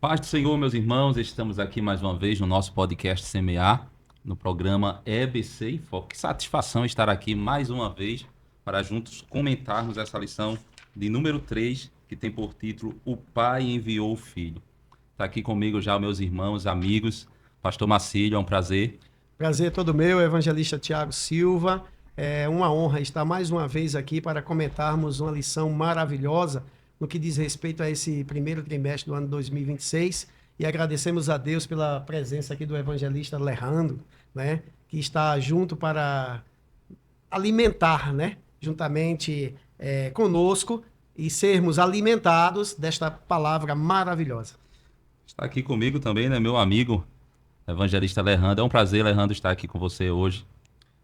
Paz do Senhor, meus irmãos, estamos aqui mais uma vez no nosso podcast Semear, no programa EBC em Foco. Que satisfação estar aqui mais uma vez para juntos comentarmos essa lição de número 3, que tem por título O Pai Enviou o Filho. Está aqui comigo já meus irmãos, amigos, Pastor Marcílio, é um prazer. Prazer todo meu, evangelista Tiago Silva. É uma honra estar mais uma vez aqui para comentarmos uma lição maravilhosa no que diz respeito a esse primeiro trimestre do ano 2026. E agradecemos a Deus pela presença aqui do evangelista Lerrando, né, que está junto para alimentar, né, juntamente conosco e sermos alimentados desta palavra maravilhosa. Está aqui comigo também, né, meu amigo, evangelista Lerrando. É um prazer, Lerrando, estar aqui com você hoje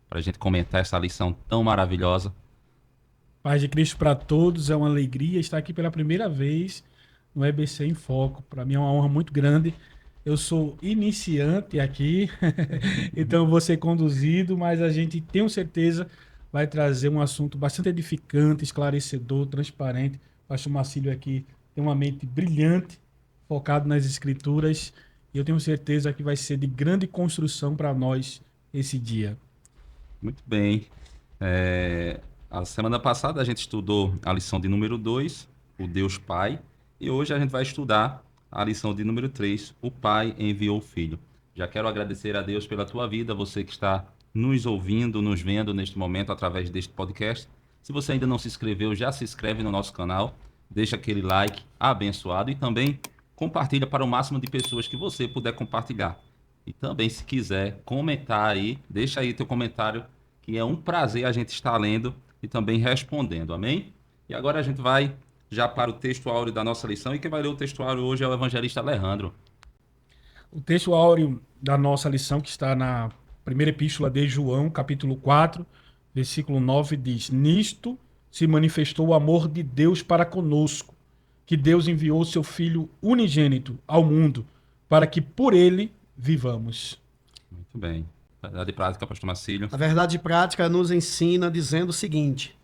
para a gente comentar essa lição tão maravilhosa. Paz de Cristo para todos, é uma alegria estar aqui pela primeira vez no EBC em Foco. Para mim é uma honra muito grande. Eu sou iniciante aqui, então eu vou ser conduzido, mas a gente, tenho certeza, vai trazer um assunto bastante edificante, esclarecedor, transparente. O pastor Marcílio aqui tem uma mente brilhante, focado nas escrituras, e eu tenho certeza que vai ser de grande construção para nós esse dia. Muito bem. A semana passada a gente estudou a lição de número 2, o Deus Pai, e hoje a gente vai estudar a lição de número 3, o Pai enviou o Filho. Já quero agradecer a Deus pela tua vida, você que está nos ouvindo, nos vendo neste momento através deste podcast. Se você ainda não se inscreveu, já se inscreve no nosso canal, deixa aquele like abençoado e também compartilha para o máximo de pessoas que você puder compartilhar. E também, se quiser comentar aí, deixa aí teu comentário, que é um prazer a gente estar lendo e também respondendo, amém? E agora a gente vai já para o texto áureo da nossa lição, e quem vai ler o texto áureo hoje é o evangelista Alejandro. O texto áureo da nossa lição, que está na primeira epístola de João, capítulo 4, versículo 9, diz: Nisto se manifestou o amor de Deus para conosco, que Deus enviou seu Filho unigênito ao mundo, para que por ele vivamos. Muito bem. Verdade prática, pastor Marcílio. A verdade prática nos ensina dizendo o seguinte: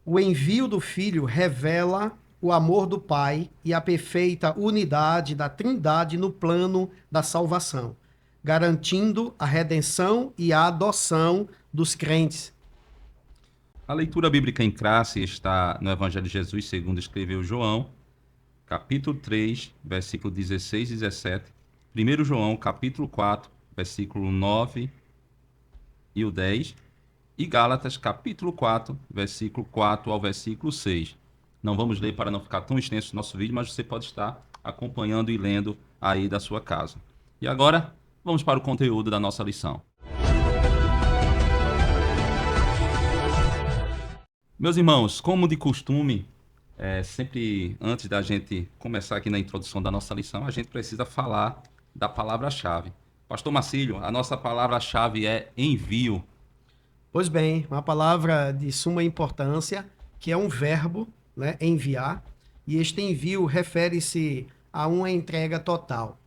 o envio do Filho revela o amor do Pai e a perfeita unidade da Trindade no plano da salvação, garantindo a redenção e a adoção dos crentes. A leitura bíblica em classe está no Evangelho de Jesus, segundo escreveu João, capítulo 3, versículo 16 e 17. 1 João, capítulo 4, versículo 9 e o 10. E Gálatas, capítulo 4, versículo 4 ao versículo 6. Não vamos ler para não ficar tão extenso o nosso vídeo, mas você pode estar acompanhando e lendo aí da sua casa. E agora, vamos para o conteúdo da nossa lição. Meus irmãos, como de costume, sempre antes da gente começar aqui na introdução da nossa lição, a gente precisa falar da palavra-chave. Pastor Marcílio, a nossa palavra-chave é envio. Pois bem, uma palavra de suma importância, que é um verbo, né, enviar, e este envio refere-se a uma entrega total,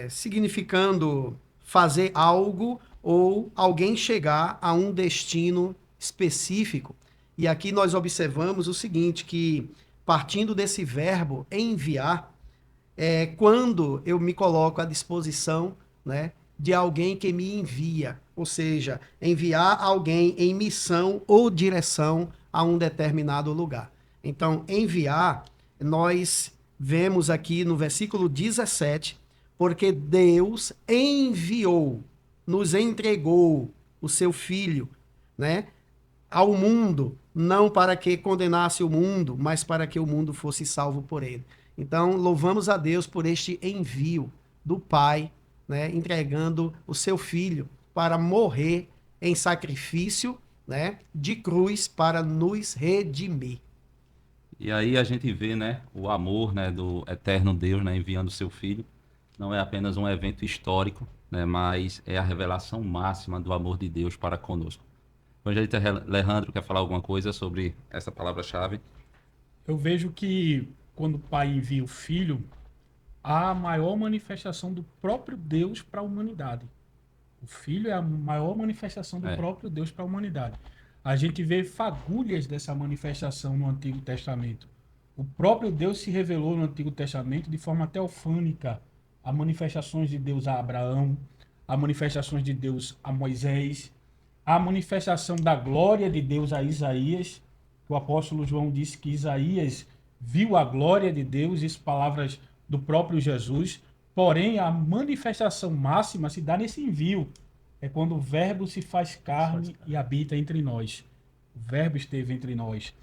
significando fazer algo ou alguém chegar a um destino específico. E aqui nós observamos o seguinte, que partindo desse verbo enviar, quando eu me coloco à disposição, né, de alguém que me envia, ou seja, enviar alguém em missão ou direção a um determinado lugar. Então, enviar, nós vemos aqui no versículo 17, porque Deus enviou, nos entregou o seu Filho, né, ao mundo, não para que condenasse o mundo, mas para que o mundo fosse salvo por ele. Então, louvamos a Deus por este envio do Pai, né, entregando o seu Filho para morrer em sacrifício, né, de cruz para nos redimir. E aí a gente vê, né, o amor, né, do eterno Deus, né, enviando o seu Filho. Não é apenas um evento histórico, né, mas é a revelação máxima do amor de Deus para conosco. O evangelista Alejandro quer falar alguma coisa sobre essa palavra-chave? Eu vejo que quando o Pai envia o Filho, há a maior manifestação do próprio Deus para a humanidade. O Filho é a maior manifestação do próprio Deus para a humanidade. A gente vê fagulhas dessa manifestação no Antigo Testamento. O próprio Deus se revelou no Antigo Testamento de forma teofânica. Há manifestações de Deus a Abraão, há manifestações de Deus a Moisés, há a manifestação da glória de Deus a Isaías. O apóstolo João disse que Isaías viu a glória de Deus, isso palavras do próprio Jesus. Porém, a manifestação máxima se dá nesse envio. É quando o Verbo se faz carne e habita entre nós. O Verbo esteve entre nós.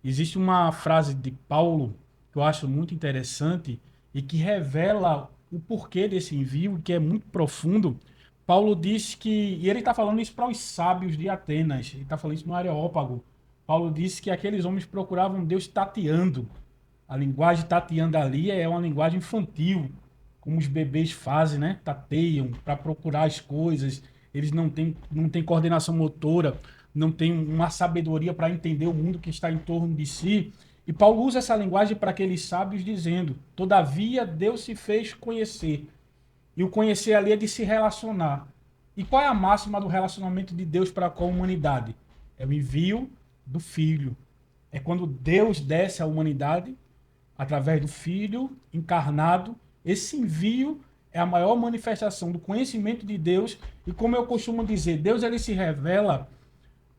Existe uma frase de Paulo que eu acho muito interessante e que revela o porquê desse envio, que é muito profundo. Paulo diz que, e ele está falando isso para os sábios de Atenas, ele está falando isso no Areópago. Paulo disse que aqueles homens procuravam Deus tateando. A linguagem tateando ali é uma linguagem infantil, como os bebês fazem, né? Tateiam para procurar as coisas. Eles não têm coordenação motora, não têm uma sabedoria para entender o mundo que está em torno de si. E Paulo usa essa linguagem para aqueles sábios dizendo: todavia Deus se fez conhecer. E o conhecer ali é de se relacionar. E qual é a máxima do relacionamento de Deus para com a humanidade? É o envio do Filho. É quando Deus desce à humanidade através do Filho encarnado. Esse envio é a maior manifestação do conhecimento de Deus. E como eu costumo dizer, Deus ele se revela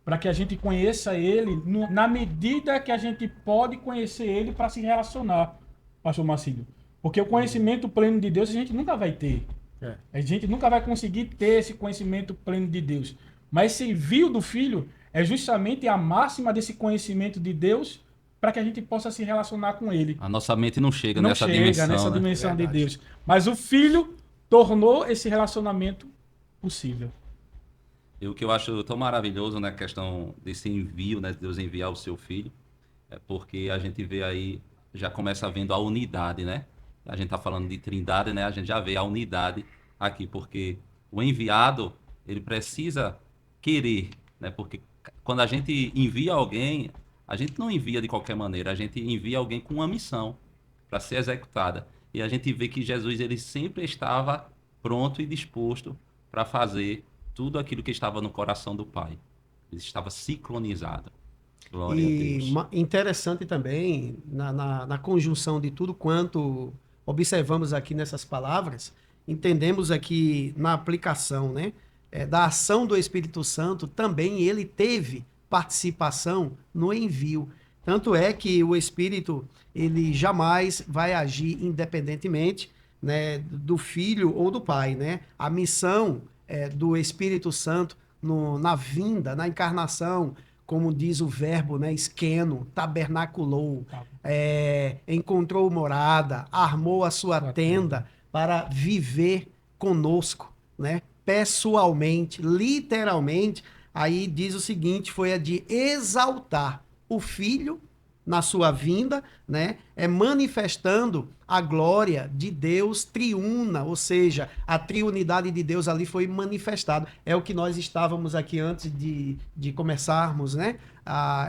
para que a gente conheça Ele na medida que a gente pode conhecer Ele para se relacionar, pastor Marcílio. Porque o conhecimento pleno de Deus a gente nunca vai ter. A gente nunca vai conseguir ter esse conhecimento pleno de Deus. Mas esse envio do Filho é justamente a máxima desse conhecimento de Deus para que a gente possa se relacionar com Ele. A nossa mente não chega Não nessa chega dimensão, nessa né? dimensão de Verdade. Deus. Mas o Filho tornou esse relacionamento possível. E o que eu acho tão maravilhoso na questão desse envio, né, de Deus enviar o seu filho, é porque a gente vê aí, já começa vendo a unidade, né? A gente tá falando de trindade, né? A gente já vê a unidade aqui, porque o enviado, ele precisa querer, né? Porque quando a gente envia alguém, a gente não envia de qualquer maneira, a gente envia alguém com uma missão para ser executada. E a gente vê que Jesus, ele sempre estava pronto e disposto para fazer tudo aquilo que estava no coração do Pai. Ele estava sincronizado. Glória a E Deus. interessante também, na conjunção de tudo quanto observamos aqui nessas palavras, entendemos aqui na aplicação, né, da ação do Espírito Santo, também ele teve participação no envio. Tanto é que o Espírito, ele jamais vai agir independentemente, né, do Filho ou do Pai, né? A missão do Espírito Santo na vinda, na encarnação, como diz o verbo, né, esqueno, tabernaculou, encontrou morada, armou a sua tenda para viver conosco, né, pessoalmente, literalmente. Aí diz o seguinte, foi a de exaltar o Filho na sua vinda, né, manifestando a glória de Deus triuna, ou seja, a triunidade de Deus ali foi manifestada. É o que nós estávamos aqui antes de começarmos, né,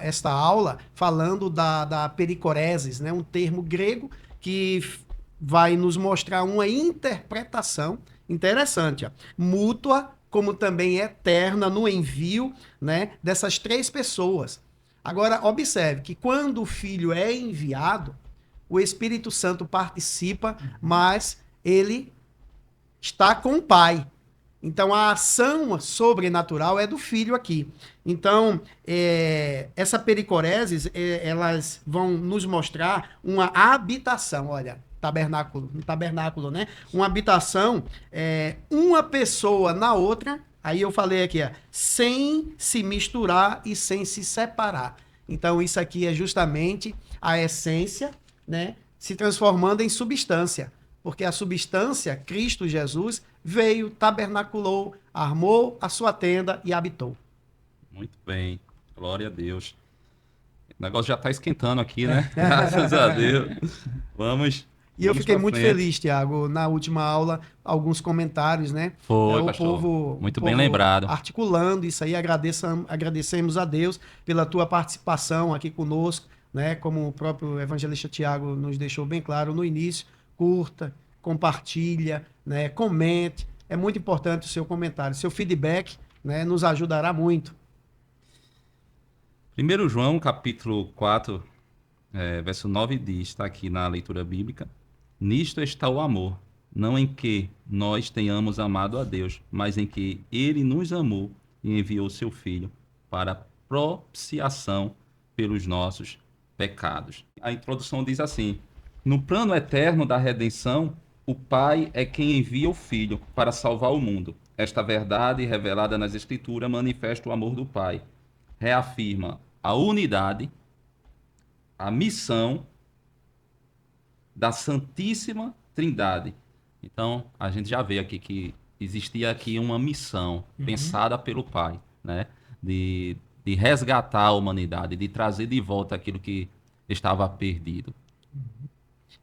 esta aula, falando da pericoreses, né, um termo grego que vai nos mostrar uma interpretação interessante, ó, mútua, como também eterna no envio, né, dessas três pessoas. Agora, observe que quando o Filho é enviado, o Espírito Santo participa, mas ele está com o Pai. Então, a ação sobrenatural é do Filho aqui. Então, essa pericoreses, elas vão nos mostrar uma habitação, olha, tabernáculo, né? Uma habitação, uma pessoa na outra. Aí eu falei aqui, sem se misturar e sem se separar. Então, isso aqui é justamente a essência, né, se transformando em substância. Porque a substância, Cristo Jesus, veio, tabernaculou, armou a sua tenda e habitou. Muito bem. Glória a Deus. O negócio já está esquentando aqui, né? Graças a Deus. Vamos. E eu Vamos fiquei pra muito frente. feliz, Tiago, na última aula, alguns comentários, né? Foi, o pastor. povo, Muito o bem povo lembrado. articulando isso aí, agradecemos a Deus pela tua participação aqui conosco, né? Como o próprio evangelista Tiago nos deixou bem claro no início, curta, compartilha, né? Comente, é muito importante o seu comentário, seu feedback, né? Nos ajudará muito. 1 João, capítulo 4, verso 9 diz, está aqui na leitura bíblica: nisto está o amor, não em que nós tenhamos amado a Deus, mas em que ele nos amou e enviou seu Filho para propiciação pelos nossos pecados. A introdução diz assim: no plano eterno da redenção, o Pai é quem envia o Filho para salvar o mundo. Esta verdade, revelada nas Escrituras, manifesta o amor do Pai, reafirma a unidade, a missão da Santíssima Trindade. Então, a gente já vê aqui que existia aqui uma missão pensada pelo Pai, né? De resgatar a humanidade, de trazer de volta aquilo que estava perdido.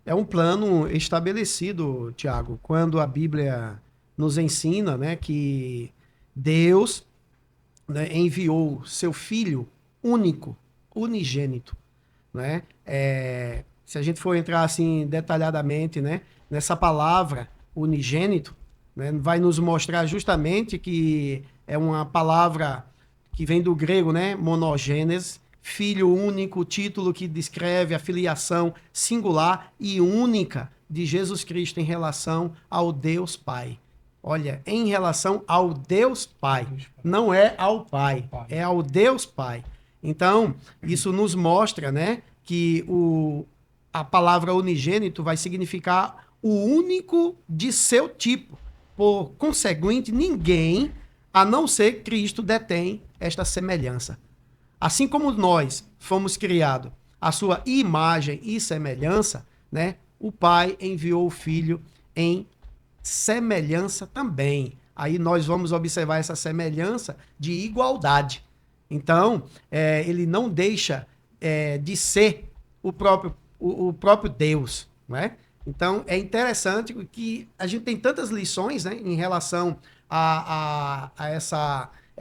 É um plano estabelecido, Tiago, quando a Bíblia nos ensina, né, que Deus, né, enviou seu Filho único, unigênito, né? Se a gente for entrar assim detalhadamente, né, nessa palavra unigênito, né, vai nos mostrar justamente que é uma palavra que vem do grego, né, monogênese, filho único, título que descreve a filiação singular e única de Jesus Cristo em relação ao Deus Pai. Olha, em relação ao Deus Pai, não é ao Pai, é ao Deus Pai. Então, isso nos mostra, né, que a palavra unigênito vai significar o único de seu tipo. Por conseguinte, ninguém, a não ser Cristo, detém esta semelhança. Assim como nós fomos criados à sua imagem e semelhança, né, o Pai enviou o Filho em semelhança também. Aí nós vamos observar essa semelhança de igualdade. Então, ele não deixa de ser o próprio Deus, né? Então, é interessante que a gente tem tantas lições, né, em relação a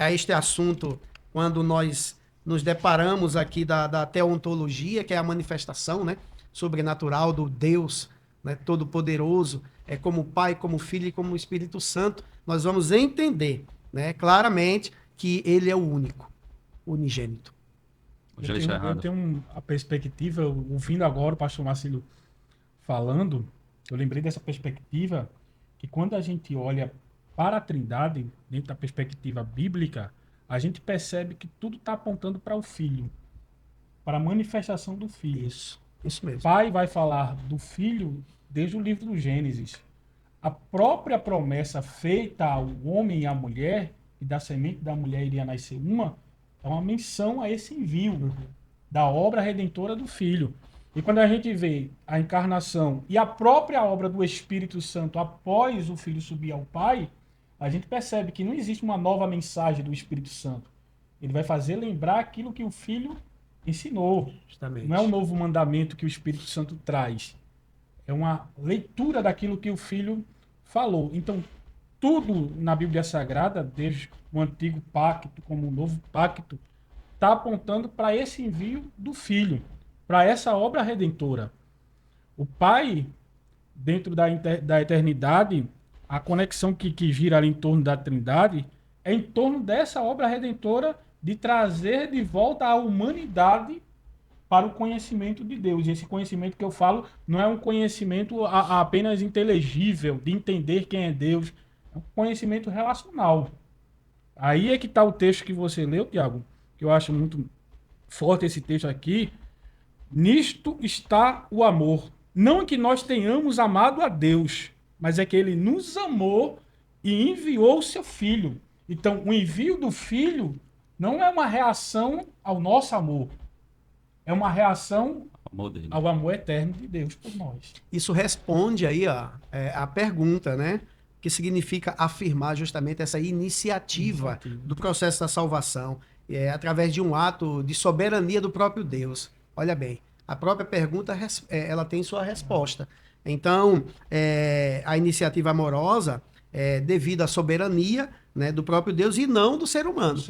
este assunto, quando nós nos deparamos aqui da teontologia, que é a manifestação, né, sobrenatural do Deus, né, Todo-Poderoso, como Pai, como Filho e como Espírito Santo. Nós vamos entender, né, claramente que ele é o único, unigênito. Eu tenho a perspectiva, ouvindo agora o pastor Marcelo falando, eu lembrei dessa perspectiva, que quando a gente olha para a Trindade, dentro da perspectiva bíblica, a gente percebe que tudo está apontando para o Filho, para a manifestação do Filho. Isso mesmo. O Pai vai falar do Filho desde o livro do Gênesis. A própria promessa feita ao homem e à mulher, e da semente da mulher iria nascer é uma menção a esse envio da obra redentora do Filho. E quando a gente vê a encarnação e a própria obra do Espírito Santo após o Filho subir ao Pai, a gente percebe que não existe uma nova mensagem do Espírito Santo. Ele vai fazer lembrar aquilo que o Filho ensinou. Justamente. Não é um novo mandamento que o Espírito Santo traz. É uma leitura daquilo que o Filho falou. Então, tudo na Bíblia Sagrada, desde o Antigo Pacto como o Novo Pacto, está apontando para esse envio do Filho, para essa obra redentora. O Pai, dentro da eternidade, a conexão que gira ali em torno da Trindade é em torno dessa obra redentora de trazer de volta a humanidade para o conhecimento de Deus. E esse conhecimento que eu falo não é um conhecimento apenas inteligível, de entender quem é Deus, é um conhecimento relacional. Aí é que está o texto que você leu, Tiago, que eu acho muito forte esse texto aqui. Nisto está o amor. Não que nós tenhamos amado a Deus, mas é que ele nos amou e enviou o seu Filho. Então, o envio do Filho não é uma reação ao nosso amor, é uma reação ao amor eterno de Deus por nós. Isso responde aí a pergunta, né? Que significa afirmar justamente essa iniciativa do processo da salvação, através de um ato de soberania do próprio Deus. Olha bem, a própria pergunta ela tem sua resposta. Então, a iniciativa amorosa é devido à soberania, né, do próprio Deus e não do ser humano.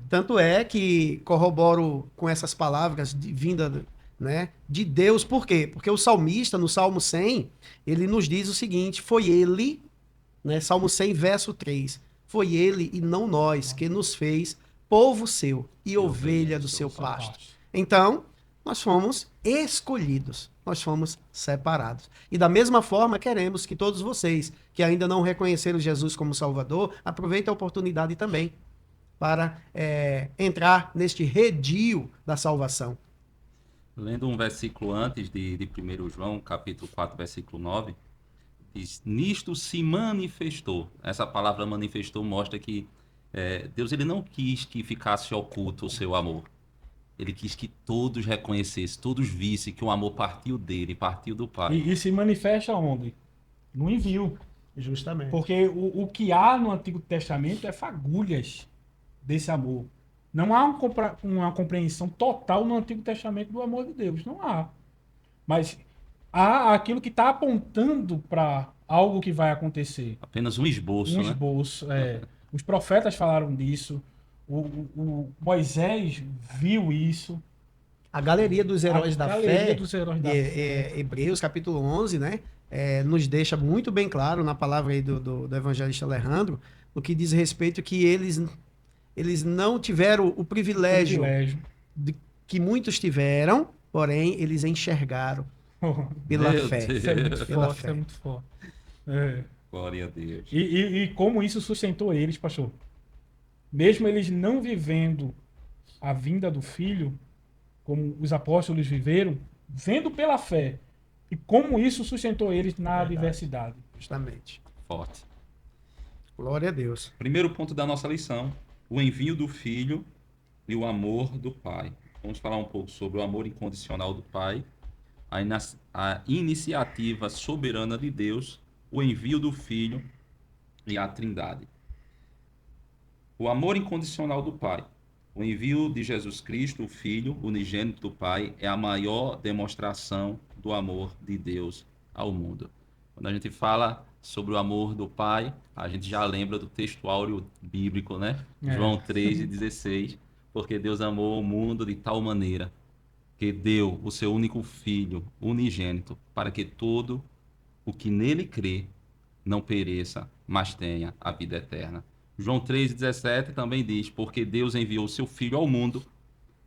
Tanto é que corroboro com essas palavras vinda, né, de Deus. Por quê? Porque o salmista, no Salmo 100, ele nos diz o seguinte: foi ele, né, Salmo 100, verso 3, foi ele e não nós que nos fez povo seu e ovelha do seu pasto. Então, nós fomos escolhidos, nós fomos separados. E da mesma forma, queremos que todos vocês que ainda não reconheceram Jesus como Salvador, aproveitem a oportunidade também para entrar neste redil da salvação. Lendo um versículo antes de 1 João, capítulo 4, versículo 9, diz, nisto se manifestou. Essa palavra manifestou mostra que Deus ele não quis que ficasse oculto o seu amor. Ele quis que todos reconhecessem, todos vissem que o amor partiu dele, partiu do Pai. E se manifesta onde? No envio. Justamente. Porque o que há no Antigo Testamento é fagulhas desse amor. Não há uma compreensão total no Antigo Testamento do amor de Deus. Não há. Mas há aquilo que está apontando para algo que vai acontecer. Apenas um esboço, Um né? esboço. Os profetas falaram disso. O Moisés viu isso. A galeria dos heróis da fé, Dos heróis da fé. Hebreus capítulo 11, né, nos deixa muito bem claro na palavra aí do evangelista Alejandro, o que diz respeito que eles não tiveram o privilégio que muitos tiveram, porém eles enxergaram pela Meu fé. Deus. Isso é muito Pela forte, fé. isso é muito forte. É. Glória a Deus. E como isso sustentou eles, pastor? Mesmo eles não vivendo a vinda do Filho, como os apóstolos viveram, vendo pela fé. E como isso sustentou eles na adversidade. Justamente. Forte. Glória a Deus. Primeiro ponto da nossa lição, o envio do Filho e o amor do Pai. Vamos falar um pouco sobre o amor incondicional do Pai, a iniciativa soberana de Deus, o envio do Filho e a Trindade. O amor incondicional do Pai. O envio de Jesus Cristo, o Filho, unigênito do Pai, é a maior demonstração do amor de Deus ao mundo. Quando a gente fala sobre o amor do Pai, a gente já lembra do texto áureo bíblico, né? João 3,16, porque Deus amou o mundo de tal maneira que deu o seu único Filho, unigênito, para que todo o que nele crê não pereça, mas tenha a vida eterna. João 3,17 também diz, porque Deus enviou o seu Filho ao mundo,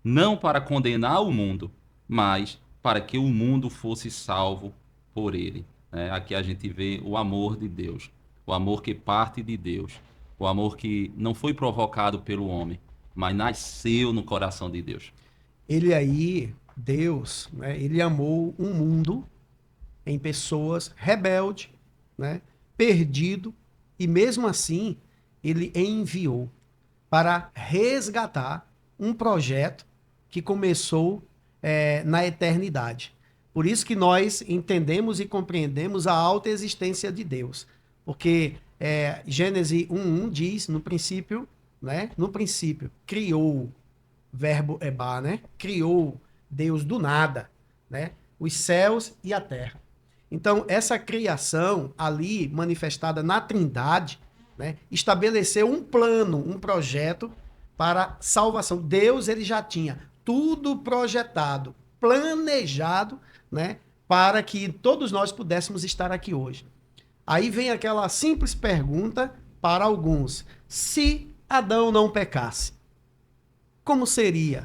não para condenar o mundo, mas para que o mundo fosse salvo por ele. Aqui a gente vê o amor de Deus, o amor que parte de Deus, o amor que não foi provocado pelo homem, mas nasceu no coração de Deus. Ele aí, Deus, né, ele amou um mundo em pessoas rebelde, né, perdido, e mesmo assim ele enviou para resgatar um projeto que começou na eternidade. Por isso que nós entendemos e compreendemos a alta existência de Deus. Porque Gênesis 1:1 diz, no princípio, né? No princípio, criou, verbo eba, né? Criou Deus do nada, né? Os céus e a terra. Então, essa criação ali, manifestada na Trindade, né? Estabeleceu um plano, um projeto para salvação. Deus, ele já tinha tudo projetado, planejado, né, para que todos nós pudéssemos estar aqui hoje. Aí vem aquela simples pergunta para alguns: se Adão não pecasse, como seria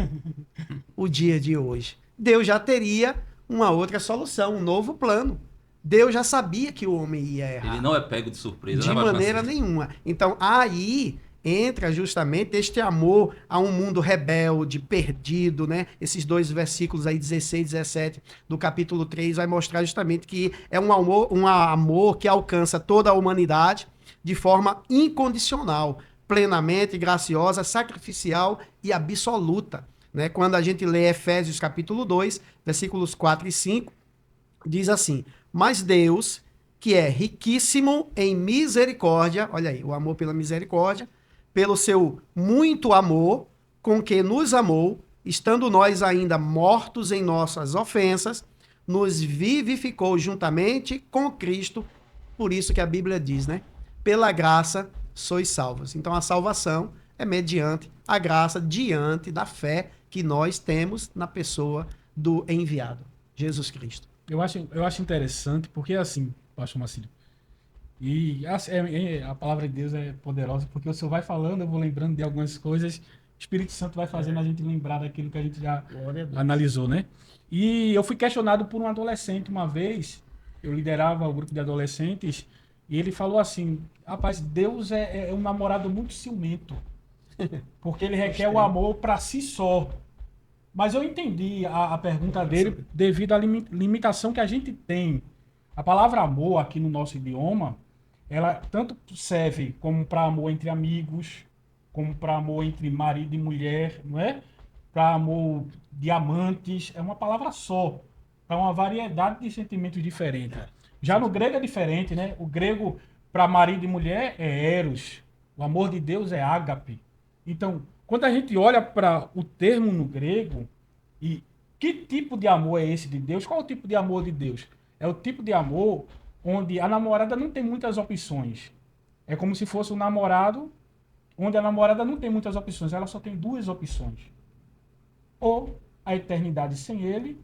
o dia de hoje? Deus já teria uma outra solução, um novo plano. Deus já sabia que o homem ia errar. Ele não é pego de surpresa. De maneira nenhuma. Então, aí entra justamente este amor a um mundo rebelde, perdido, né? Esses dois versículos aí, 16 e 17 do capítulo 3, vai mostrar justamente que é um amor que alcança toda a humanidade de forma incondicional, plenamente graciosa, sacrificial e absoluta, né? Quando a gente lê Efésios capítulo 2, versículos 4 e 5, diz assim: mas Deus, que é riquíssimo em misericórdia, olha aí, o amor pela misericórdia, pelo seu muito amor com que nos amou, estando nós ainda mortos em nossas ofensas, nos vivificou juntamente com Cristo. Por isso que a Bíblia diz, né? Pela graça sois salvos. Então a salvação é mediante a graça, diante da fé que nós temos na pessoa do enviado, Jesus Cristo. Eu acho interessante porque, assim, pastor Marcílio, e a palavra de Deus é poderosa, porque o senhor vai falando, eu vou lembrando de algumas coisas Espírito Santo vai fazendo a gente lembrar daquilo que a gente já Glória a Deus. analisou, né? E eu fui questionado por um adolescente uma vez, eu liderava o grupo de adolescentes, e ele falou assim, rapaz, Deus é um namorado muito ciumento, porque ele requer o amor para si só. Mas eu entendi a pergunta dele devido à limitação que a gente tem. A palavra amor aqui no nosso idioma, ela tanto serve como para amor entre amigos, como para amor entre marido e mulher, não é? Para amor de amantes, é uma palavra só, para uma variedade de sentimentos diferentes. Já no grego é diferente, né? O grego para marido e mulher é eros, o amor de Deus é ágape. Então, quando a gente olha para o termo no grego, e que tipo de amor é esse de Deus? Qual é o tipo de amor de Deus? É o tipo de amor onde a namorada não tem muitas opções. É como se fosse um namorado onde a namorada não tem muitas opções, ela só tem duas opções. Ou a eternidade sem ele,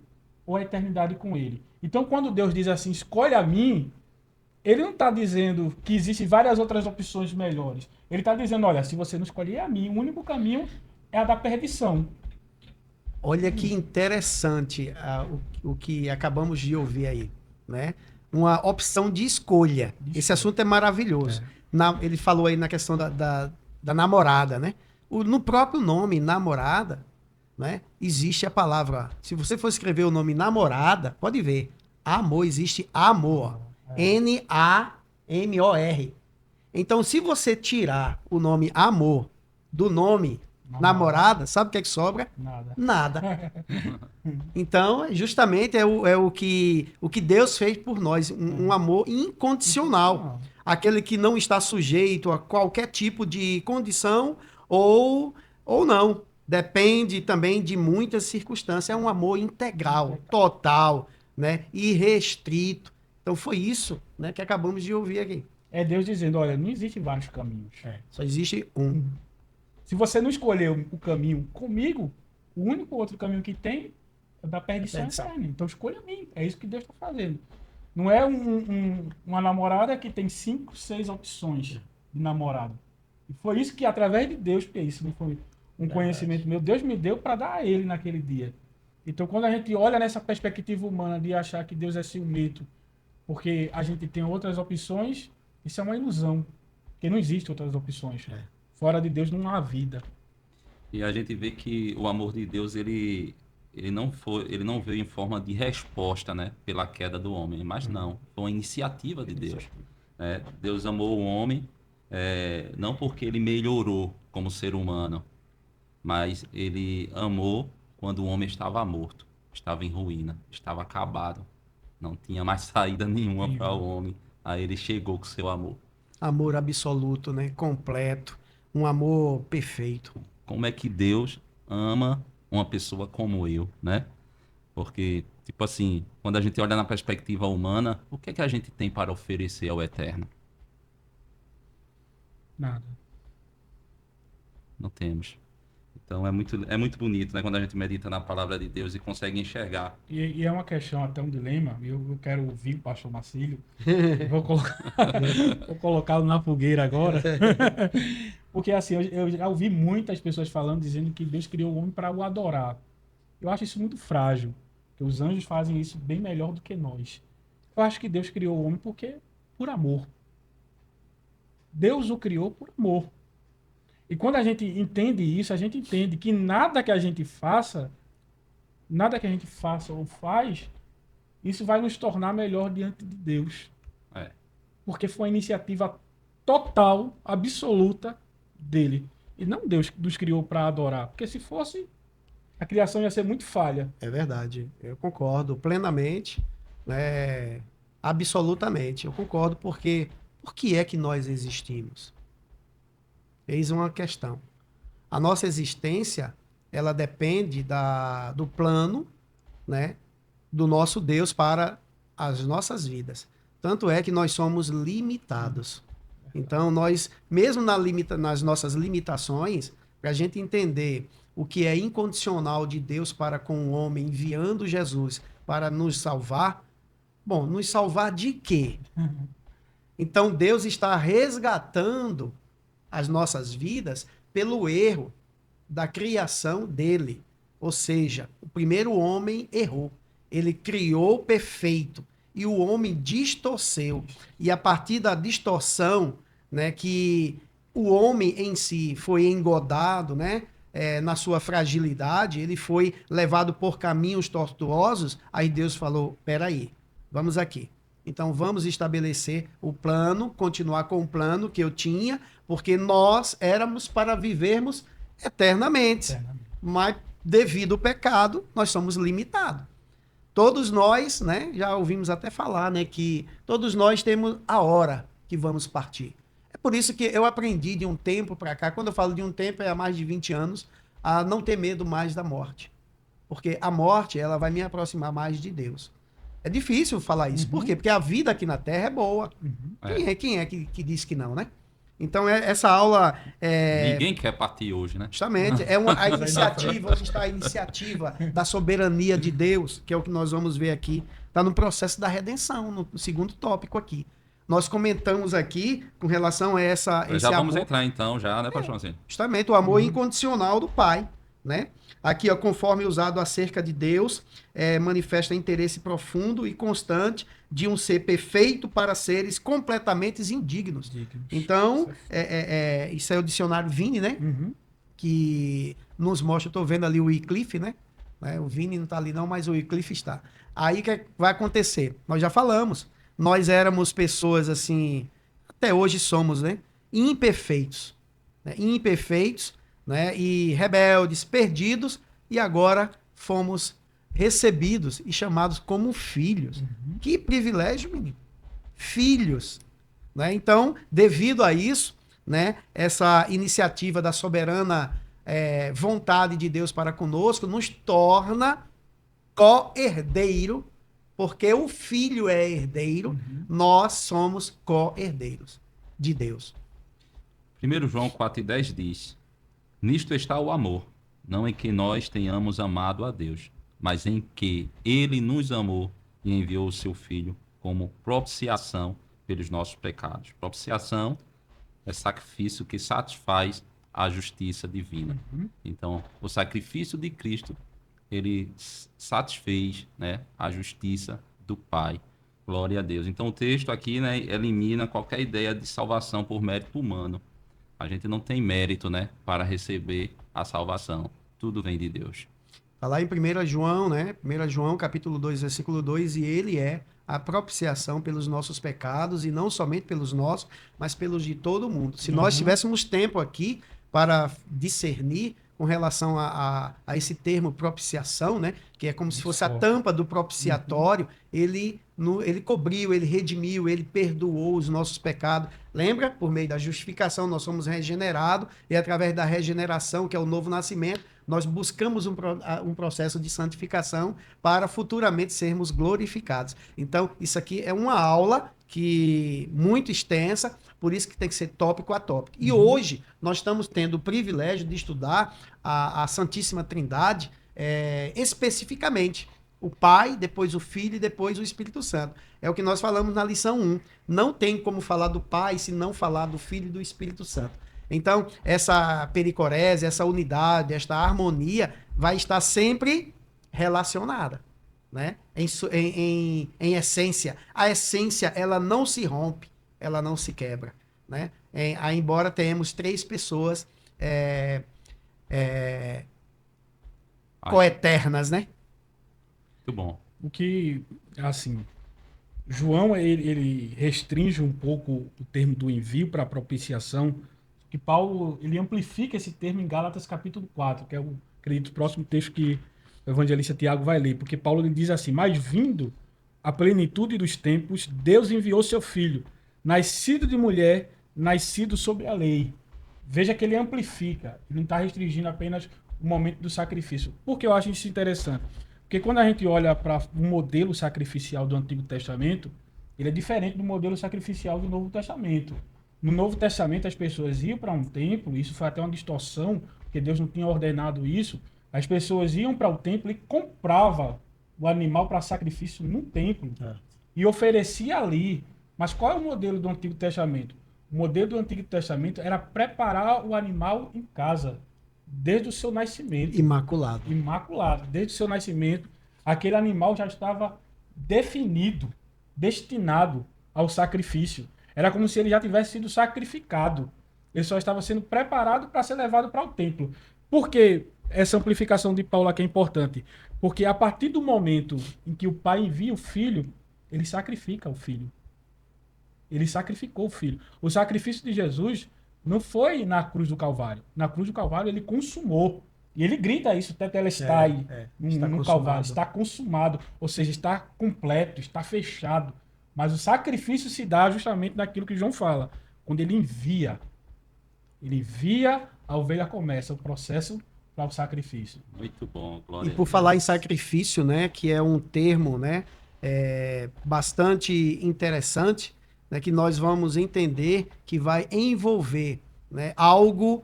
ou a eternidade com ele. Então, quando Deus diz assim, escolhe a mim, ele não está dizendo que existem várias outras opções melhores. Ele está dizendo, olha, se você não escolher a mim, o único caminho é a da perdição. Olha que interessante o que acabamos de ouvir aí, né? Uma opção de escolha. Esse assunto é maravilhoso. Ele falou aí na questão da namorada, né? No próprio nome, namorada, né? Existe a palavra. Se você for escrever o nome namorada, pode ver. Amor, existe amor. N-A-M-O-R. Então, se você tirar o nome amor do nome namorada, sabe o que é que sobra? Nada. Nada. Então, justamente é o que Deus fez por nós, um amor incondicional. Aquele que não está sujeito a qualquer tipo de condição ou não. Depende também de muitas circunstâncias. É um amor integral, total, né? Irrestrito. Então, foi isso, né, que acabamos de ouvir aqui. É Deus dizendo, olha, não existem vários caminhos. Só existe um. Se você não escolher o caminho comigo, o único outro caminho que tem é da perdição eterna. Então escolha a mim. É isso que Deus está fazendo. Não é uma namorada que tem 5, 6 opções de namorado. E foi isso que, através de Deus, porque isso não foi um conhecimento meu, Deus me deu para dar a ele naquele dia. Então, quando a gente olha nessa perspectiva humana de achar que Deus é ciumento, porque a gente tem outras opções, isso é uma ilusão. Porque não existem outras opções. Fora de Deus não há vida. E a gente vê que o amor de Deus, ele não veio em forma de resposta, né, pela queda do homem, mas não, foi uma iniciativa de Deus. Deus amou o homem, não porque ele melhorou como ser humano, mas ele amou quando o homem estava morto, estava em ruína, estava acabado, não tinha mais saída nenhuma para o homem. Aí ele chegou com seu amor. Amor absoluto, né? Completo. Um amor perfeito. Como é que Deus ama uma pessoa como eu, né? Porque, tipo assim, quando a gente olha na perspectiva humana, o que é que a gente tem para oferecer ao Eterno? Nada. Não temos. Então é muito bonito, né? Quando a gente medita na palavra de Deus e consegue enxergar. E é uma questão, até um dilema. Eu quero ouvir o pastor Marcílio. Vou colocá-lo na fogueira agora. Porque assim, eu já ouvi muitas pessoas falando, dizendo que Deus criou o homem para o adorar. Eu acho isso muito frágil. Que os anjos fazem isso bem melhor do que nós. Eu acho que Deus criou o homem por amor. Deus o criou por amor. E quando a gente entende isso, a gente entende que nada que a gente faça ou faz, isso vai nos tornar melhor diante de Deus. Porque foi uma iniciativa total, absoluta dele. E não Deus nos criou para adorar. Porque se fosse, a criação ia ser muito falha. É verdade. Eu concordo plenamente, né? Absolutamente. Eu concordo porque por que é que nós existimos? Eis uma questão. A nossa existência, ela depende do plano, né, do nosso Deus para as nossas vidas. Tanto é que nós somos limitados. Então, nós, mesmo nas nossas limitações, para a gente entender o que é incondicional de Deus para com o homem, enviando Jesus para nos salvar, bom, nos salvar de quê? Então, Deus está resgatando as nossas vidas pelo erro, da criação dele. Ou seja, o primeiro homem errou. Ele criou perfeito e o homem distorceu. E a partir da distorção, né, que o homem em si foi engodado, né, na sua fragilidade, ele foi levado por caminhos tortuosos. Aí Deus falou: peraí, vamos aqui. Então vamos estabelecer o plano, continuar com o plano que eu tinha, porque nós éramos para vivermos eternamente. Mas devido ao pecado, nós somos limitados. Todos nós, né, já ouvimos até falar, né, que todos nós temos a hora que vamos partir. É por isso que eu aprendi de um tempo para cá, quando eu falo de um tempo, é há mais de 20 anos, a não ter medo mais da morte. Porque a morte, ela vai me aproximar mais de Deus. É difícil falar isso. Por quê? Porque a vida aqui na Terra é boa. Quem é que diz que não, né? Então, essa aula... Ninguém quer partir hoje, né? Justamente. É a iniciativa, onde está a iniciativa da soberania de Deus, que é o que nós vamos ver aqui. Está no processo da redenção, no segundo tópico aqui. Nós comentamos aqui com relação a esse já vamos amor, entrar então, já, né, pastor Marcelo? justamente o amor incondicional do Pai, né? Aqui, ó, conforme usado acerca de Deus, manifesta interesse profundo e constante de um ser perfeito para seres completamente indignos. Então, isso é o dicionário Vini, né? Que nos mostra, eu estou vendo ali o Wycliffe, né? O Vini não está ali não, mas o Wycliffe está. Aí o que vai acontecer? Nós já falamos, nós éramos pessoas assim, até hoje somos, né? Imperfeitos. Imperfeitos, né? E rebeldes, perdidos, e agora fomos recebidos e chamados como filhos. Que privilégio, menino. Filhos. Né? Então, devido a isso, né, essa iniciativa da soberana vontade de Deus para conosco nos torna co-herdeiro, porque o filho é herdeiro, nós somos co-herdeiros de Deus. 1 João 4,10 diz: nisto está o amor, não em que nós tenhamos amado a Deus, mas em que Ele nos amou e enviou o seu Filho como propiciação pelos nossos pecados. Propiciação é sacrifício que satisfaz a justiça divina. Então, o sacrifício de Cristo, ele satisfez, né, a justiça do Pai. Glória a Deus. Então, o texto aqui, né, elimina qualquer ideia de salvação por mérito humano. A gente não tem mérito, né, para receber a salvação. Tudo vem de Deus. Está lá em 1 João, né? 1 João, capítulo 2, versículo 2, e ele é a propiciação pelos nossos pecados, e não somente pelos nossos, mas pelos de todo mundo. Se nós tivéssemos tempo aqui para discernir com relação a esse termo propiciação, né? Que é como se fosse a tampa do propiciatório, ele cobriu, ele redimiu, ele perdoou os nossos pecados. Lembra? Por meio da justificação, nós somos regenerados, e através da regeneração, que é o novo nascimento, nós buscamos um processo de santificação para futuramente sermos glorificados. Então, isso aqui é uma aula muito extensa, por isso que tem que ser tópico a tópico. E hoje, nós estamos tendo o privilégio de estudar a Santíssima Trindade especificamente. O Pai, depois o Filho e depois o Espírito Santo. É o que nós falamos na lição 1. Não tem como falar do Pai se não falar do Filho e do Espírito Santo. Então, essa pericorese, essa unidade, esta harmonia vai estar sempre relacionada, né? Em essência. A essência, ela não se rompe, ela não se quebra, né? Embora tenhamos três pessoas coeternas, né? Muito bom. O que, assim, João, ele restringe um pouco o termo do envio para propiciação, que Paulo, ele amplifica esse termo em Gálatas capítulo 4, que é o, acredito, o próximo texto que o evangelista Tiago vai ler, porque Paulo ele diz assim: mas vindo a plenitude dos tempos, Deus enviou seu filho, nascido de mulher, nascido sob a lei. Veja que ele amplifica, ele não está restringindo apenas o momento do sacrifício. Por que eu acho isso interessante? Porque quando a gente olha para o modelo sacrificial do Antigo Testamento, ele é diferente do modelo sacrificial do Novo Testamento. No Novo Testamento, as pessoas iam para um templo, isso foi até uma distorção, porque Deus não tinha ordenado isso. As pessoas iam para o templo e compravam o animal para sacrifício no templo e oferecia ali. Mas qual é o modelo do Antigo Testamento? O modelo do Antigo Testamento era preparar o animal em casa. desde o seu nascimento. Imaculado. Imaculado. Desde o seu nascimento, aquele animal já estava definido, destinado ao sacrifício. Era como se ele já tivesse sido sacrificado. Ele só estava sendo preparado para ser levado para o templo. Por que essa amplificação de Paulo aqui é importante? Porque a partir do momento em que o pai envia o filho, ele sacrifica o filho. Ele sacrificou o filho. O sacrifício de Jesus não foi na cruz do Calvário. Na cruz do Calvário ele consumou. E ele grita isso, tetelestai, no Calvário. Está consumado. Ou seja, está completo, está fechado. Mas o sacrifício se dá justamente naquilo que João fala. Quando ele envia. Ele envia, a ovelha começa o processo para o sacrifício. Muito bom, glória E a por Deus. falar em sacrifício, né, que é um termo, né, bastante interessante, né, que nós vamos entender que vai envolver, né, algo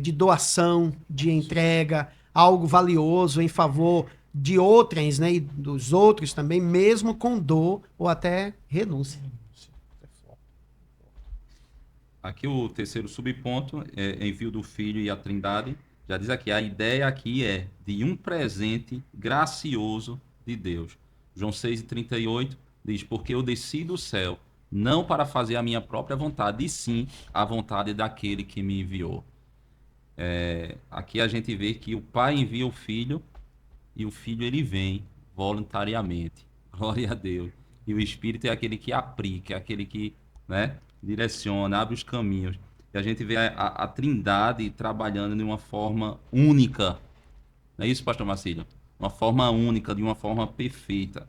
de doação, de entrega, algo valioso em favor de outrens, né, e dos outros também, mesmo com dor ou até renúncia. Aqui o terceiro subponto é envio do Filho e a Trindade. Já diz aqui, a ideia aqui é de um presente gracioso de Deus. João 6,38 diz, porque eu desci do céu, não para fazer a minha própria vontade, e sim a vontade daquele que me enviou. Aqui a gente vê que o Pai envia o Filho, e o Filho ele vem voluntariamente. Glória a Deus. E o Espírito é aquele que aplica, é aquele que, né, direciona, abre os caminhos. E a gente vê a Trindade trabalhando de uma forma única. Não é isso, pastor Marcílio? Uma forma única, de uma forma perfeita.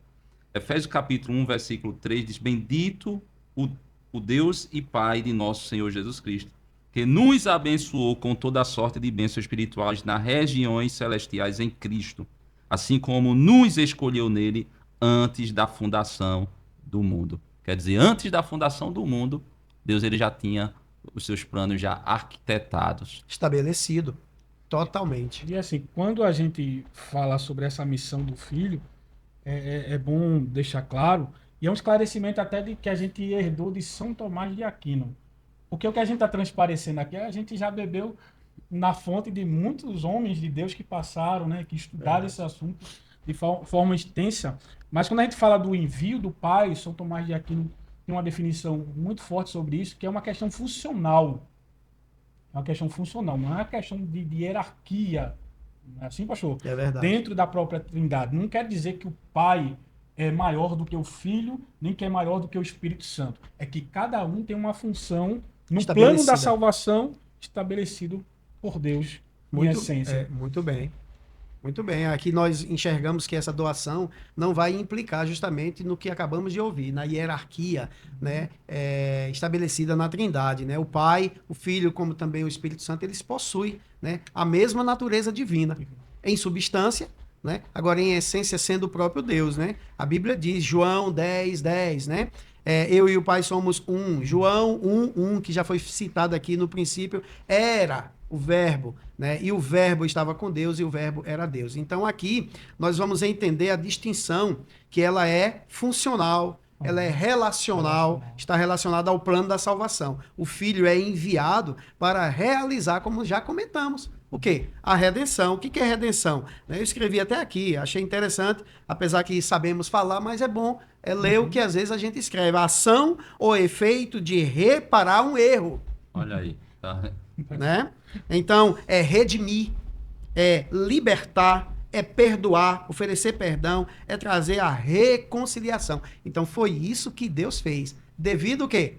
Efésios capítulo 1, versículo 3 diz, bendito o Deus e Pai de nosso Senhor Jesus Cristo, que nos abençoou com toda a sorte de bênçãos espirituais nas regiões celestiais em Cristo, assim como nos escolheu nele antes da fundação do mundo. Quer dizer, antes da fundação do mundo, Deus ele já tinha os seus planos já arquitetados. Estabelecido. Totalmente. E assim, quando a gente fala sobre essa missão do filho, é bom deixar claro, e é um esclarecimento até de que a gente herdou de São Tomás de Aquino. Porque o que a gente está transparecendo aqui, a gente já bebeu na fonte de muitos homens de Deus que passaram, né, que estudaram esse assunto de forma extensa. Mas quando a gente fala do envio do Pai, São Tomás de Aquino tem uma definição muito forte sobre isso, que é uma questão funcional. É uma questão funcional, não é uma questão de hierarquia. Não é assim, pastor? É verdade. Dentro da própria Trindade. Não quer dizer que o Pai é maior do que o Filho, nem que é maior do que o Espírito Santo. É que cada um tem uma função no plano da salvação estabelecido por Deus, em essência. Muito bem. Muito bem. Aqui nós enxergamos que essa doação não vai implicar justamente no que acabamos de ouvir, na hierarquia, né, estabelecida na Trindade, né? O Pai, o Filho, como também o Espírito Santo, eles possuem, né, a mesma natureza divina, em substância, né? Agora em essência sendo o próprio Deus, né? A Bíblia diz, João 10:10, né? Eu e o Pai somos um. João 1:1, que já foi citado aqui no princípio, era o verbo, né? E o verbo estava com Deus e o verbo era Deus. Então aqui nós vamos entender a distinção que ela é funcional, ela é relacional, está relacionada ao plano da salvação. O Filho é enviado para realizar, como já comentamos, o quê? A redenção. O que é redenção? Eu escrevi até aqui, achei interessante, apesar que sabemos falar, mas é bom ler o que às vezes a gente escreve. A ação ou efeito de reparar um erro. Olha aí. Tá. Né? Então, é redimir, é libertar, é perdoar, oferecer perdão, é trazer a reconciliação. Então, foi isso que Deus fez. Devido ao quê?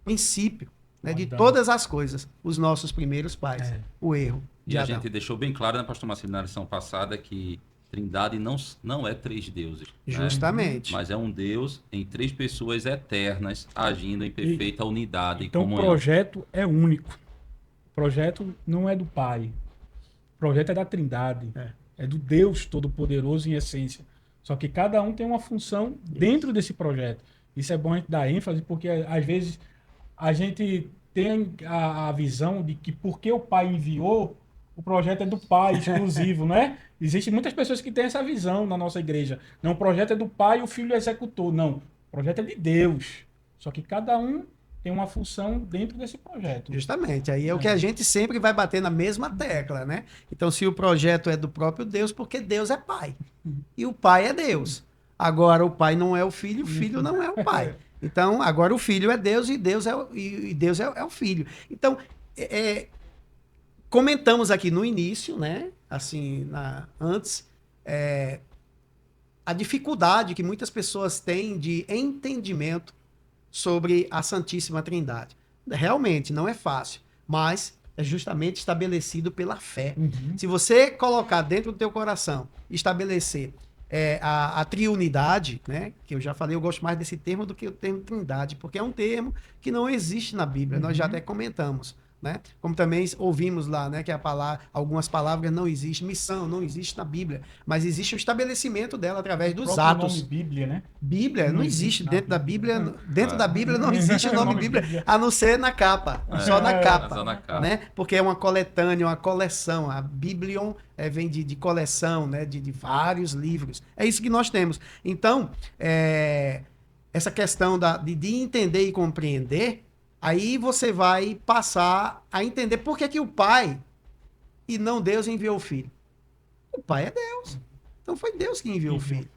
Princípio, né, de todas as coisas, os nossos primeiros pais. O erro de E a Adão. gente deixou bem claro, né, pastor Marcelo, na lição passada, que Trindade não é três deuses. Justamente. Né? Mas é um Deus em três pessoas eternas, agindo em perfeita unidade então, e comunhão. O projeto é único. O projeto não é do Pai. O projeto é da Trindade. É do Deus Todo-Poderoso em essência. Só que cada um tem uma função dentro desse projeto. Isso é bom a gente dar ênfase, porque às vezes a gente tem a visão de que porque o Pai enviou, o projeto é do Pai exclusivo, né? Existem muitas pessoas que têm essa visão na nossa igreja. Não, o projeto é do Pai e o Filho executou. Não, o projeto é de Deus. Só que cada um tem uma função dentro desse projeto. Justamente, aí é o que a gente sempre vai bater na mesma tecla, né? Então, se o projeto é do próprio Deus, porque Deus é pai. E o pai é Deus. Agora, o pai não é o filho não é o pai. Então, agora o filho é Deus e Deus é o filho. Então, comentamos aqui no início, né? Assim, antes, a dificuldade que muitas pessoas têm de entendimento sobre a Santíssima Trindade. Realmente não é fácil, mas é justamente estabelecido pela fé. Se você colocar dentro do teu coração, estabelecer a triunidade, né? Que eu já falei, eu gosto mais desse termo do que o termo trindade, porque é um termo que não existe na Bíblia, nós já até comentamos. Né? Como também ouvimos lá, né, que algumas palavras não existem, missão não existe na Bíblia, mas existe o estabelecimento dela através dos atos. Nome Bíblia, né? Bíblia não existe dentro da Bíblia, da Bíblia não existe o nome Bíblia, a não ser na capa, só na capa, só na capa. né? Porque é uma coletânea, uma coleção, a Biblion vem de coleção, né, de vários livros. É isso que nós temos. Então, essa questão de entender e compreender, aí você vai passar a entender por que o Pai e não Deus enviou o Filho. O Pai é Deus. Então foi Deus que enviou o Filho.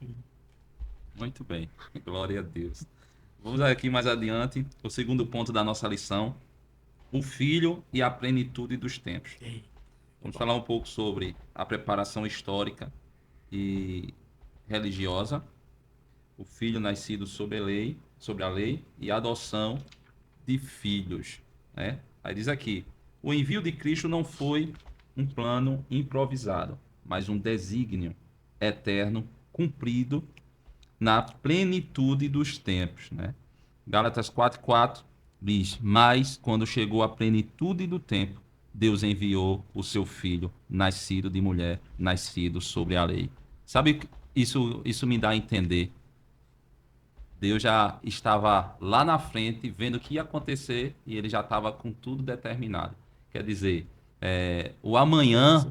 Muito bem. Glória a Deus. Vamos aqui mais adiante, o segundo ponto da nossa lição. O Filho e a plenitude dos tempos. Vamos falar um pouco sobre a preparação histórica e religiosa. O Filho nascido sobre a lei e a adoção de filhos, né? Aí diz aqui, o envio de Cristo não foi um plano improvisado, mas um desígnio eterno cumprido na plenitude dos tempos, né? Gálatas 4:4 diz, mas quando chegou a plenitude do tempo, Deus enviou o seu filho, nascido de mulher, nascido sobre a lei. Sabe, isso me dá a entender. Deus já estava lá na frente, vendo o que ia acontecer, e ele já estava com tudo determinado. Quer dizer, o amanhã,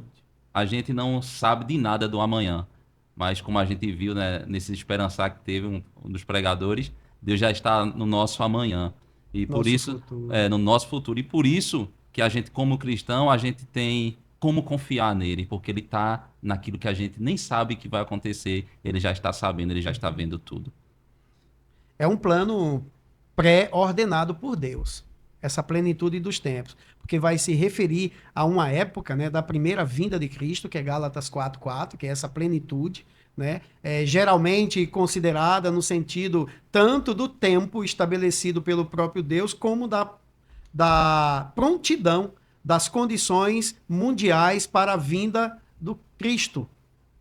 a gente não sabe de nada do amanhã. Mas como a gente viu, né, nesse esperançar que teve um dos pregadores, Deus já está no nosso amanhã. E por isso, no nosso futuro. E por isso que a gente, como cristão, a gente tem como confiar nele, porque ele está naquilo que a gente nem sabe que vai acontecer, ele já está sabendo, ele já está vendo tudo. É um plano pré-ordenado por Deus, essa plenitude dos tempos, porque vai se referir a uma época, né, da primeira vinda de Cristo, que é Gálatas 4:4, que é essa plenitude, né, geralmente considerada no sentido tanto do tempo estabelecido pelo próprio Deus, como da prontidão das condições mundiais para a vinda do Cristo,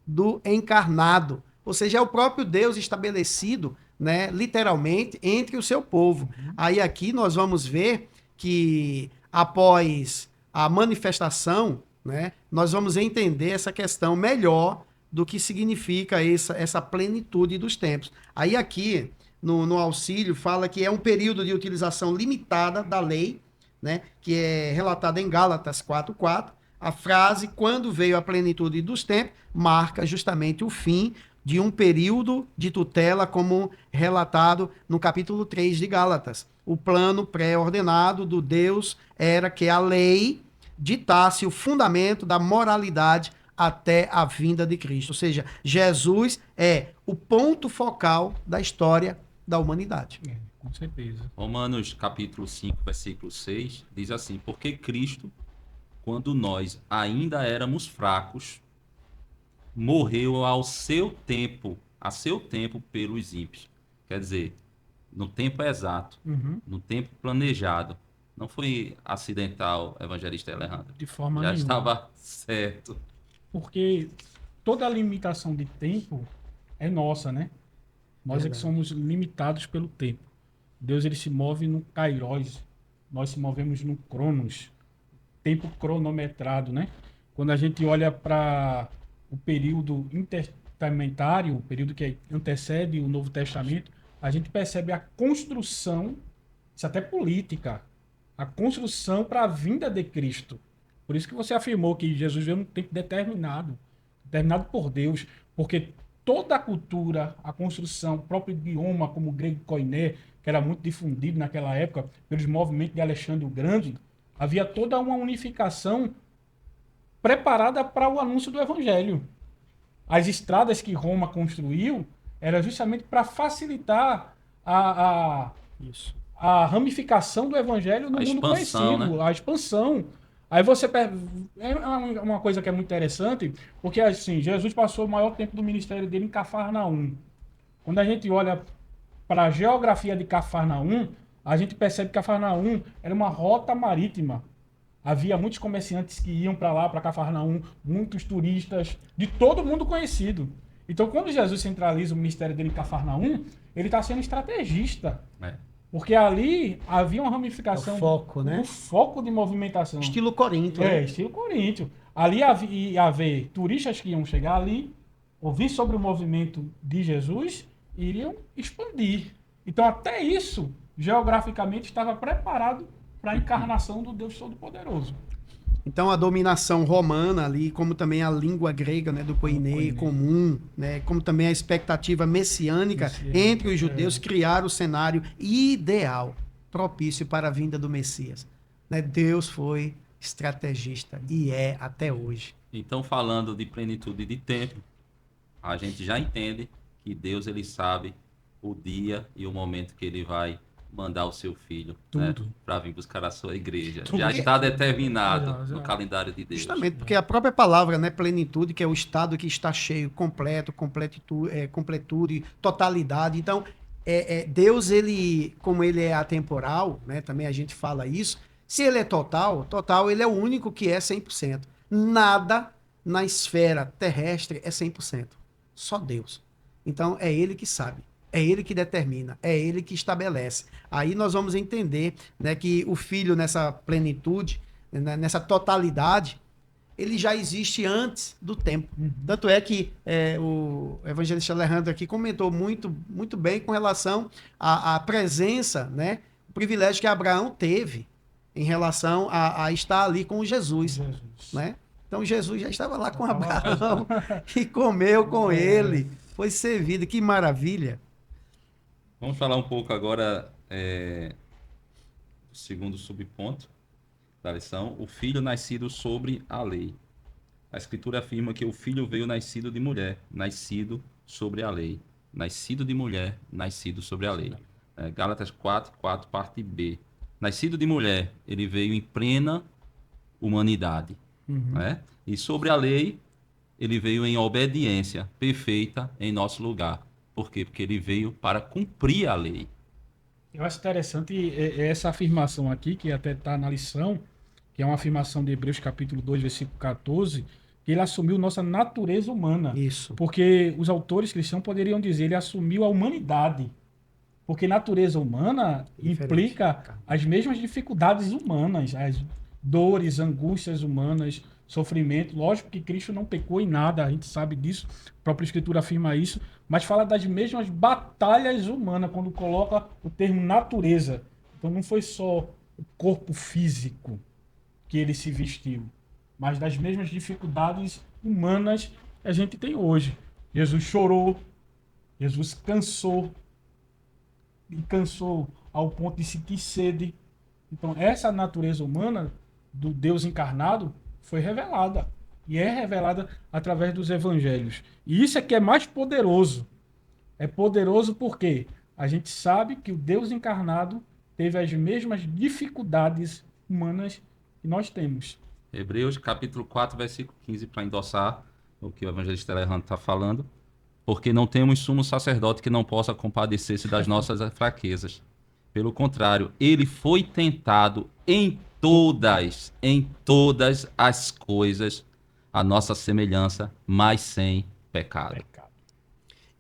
do encarnado. Ou seja, é o próprio Deus estabelecido, né, literalmente, entre o seu povo. Aí aqui nós vamos ver que após a manifestação, né, nós vamos entender essa questão melhor do que significa essa plenitude dos tempos. Aí aqui, no auxílio, fala que é um período de utilização limitada da lei, né, que é relatada em Gálatas 4:4. A frase, quando veio a plenitude dos tempos, marca justamente o fim de um período de tutela, como relatado no capítulo 3 de Gálatas. O plano pré-ordenado do Deus era que a lei ditasse o fundamento da moralidade até a vinda de Cristo. Ou seja, Jesus é o ponto focal da história da humanidade. Com certeza. Romanos capítulo 5, versículo 6, diz assim, porque Cristo, quando nós ainda éramos fracos, morreu a seu tempo pelos ímpios. Quer dizer, no tempo exato, no tempo planejado. Não foi acidental, evangelista Alejandro. De forma Já nenhuma. estava certo. Porque toda a limitação de tempo é nossa, né? Nós é que somos limitados pelo tempo. Deus, ele se move no kairos. Nós se movemos no cronos. Tempo cronometrado, né? Quando a gente olha para o período intertestamentário, o período que antecede o Novo Testamento, a gente percebe a construção, isso até política, a construção para a vinda de Cristo. Por isso que você afirmou que Jesus veio num tempo determinado por Deus, porque toda a cultura, a construção, o próprio idioma, como o grego koiné, que era muito difundido naquela época pelos movimentos de Alexandre o Grande, havia toda uma unificação preparada para o anúncio do evangelho. As estradas que Roma construiu era justamente para facilitar Isso. a ramificação do evangelho no A mundo expansão, conhecido, a expansão. Aí é uma coisa que é muito interessante, porque assim, Jesus passou o maior tempo do ministério dele em Cafarnaum. Quando a gente olha para a geografia de Cafarnaum, a gente percebe que Cafarnaum era uma rota marítima. Havia muitos comerciantes que iam para lá, para Cafarnaum, muitos turistas, de todo mundo conhecido. Então, quando Jesus centraliza o ministério dele em Cafarnaum, ele está sendo estrategista. É. Porque ali havia uma ramificação. É o foco, né? O foco de movimentação. Estilo Corinto, né? Estilo Coríntio. Ali ia haver turistas que iam chegar ali, ouvir sobre o movimento de Jesus e iriam expandir. Então, até isso, geograficamente, estava preparado para a encarnação do Deus Todo-Poderoso. Então a dominação romana ali, como também a língua grega, né, do koiné comum, né, como também a expectativa messiânica entre os judeus, criaram o cenário ideal, propício para a vinda do Messias. Né? Deus foi estrategista e é até hoje. Então, falando de plenitude de tempo, a gente já entende que Deus ele sabe o dia e o momento que ele vai mandar o seu filho, né, para vir buscar a sua igreja. Tudo. Já está determinado no calendário de Deus. Justamente porque a própria palavra, né, plenitude, que é o estado que está cheio, completo, completude, totalidade. Então, Deus, ele, como ele é atemporal, né, também a gente fala isso, se ele é total, ele é o único que é 100%. Nada na esfera terrestre é 100%. Só Deus. Então, é ele que sabe. É ele que determina, é ele que estabelece. Aí nós vamos entender, né, que o Filho nessa plenitude, né, nessa totalidade, ele já existe antes do tempo. Tanto é que o evangelista Alejandro aqui comentou muito, muito bem com relação à presença, né, o privilégio que Abraão teve em relação a estar ali com Jesus. Né? Então Jesus já estava lá com Abraão e comeu com ele, foi servido. Que maravilha! Vamos falar um pouco agora do segundo subponto da lição, o filho nascido sobre a lei. A Escritura afirma que o filho veio nascido de mulher, nascido sobre a lei. Nascido de mulher, nascido sobre a lei. Gálatas 4:4, parte B. Nascido de mulher, ele veio em plena humanidade. Né? E sobre a lei, ele veio em obediência perfeita em nosso lugar. Por quê? Porque ele veio para cumprir a lei. Eu acho interessante essa afirmação aqui, que até está na lição, que é uma afirmação de Hebreus capítulo 2, versículo 14, que ele assumiu nossa natureza humana. Isso. Porque os autores cristãos poderiam dizer, ele assumiu a humanidade. Porque natureza humana implica as mesmas dificuldades humanas, as dores, angústias humanas, sofrimento. Lógico que Cristo não pecou em nada, a gente sabe disso, a própria Escritura afirma isso, mas fala das mesmas batalhas humanas, quando coloca o termo natureza. Então não foi só o corpo físico que ele se vestiu, mas das mesmas dificuldades humanas que a gente tem hoje. Jesus chorou, Jesus cansou, e cansou ao ponto de sentir sede. Então essa natureza humana do Deus encarnado foi revelada. E é revelada através dos evangelhos. E isso é que é mais poderoso. É poderoso porque a gente sabe que o Deus encarnado teve as mesmas dificuldades humanas que nós temos. Hebreus capítulo 4, versículo 15, para endossar o que o evangelista Alejandro está falando. Porque não temos sumo sacerdote que não possa compadecer-se das nossas fraquezas. Pelo contrário, ele foi tentado em todas as coisas, a nossa semelhança, mas sem pecado.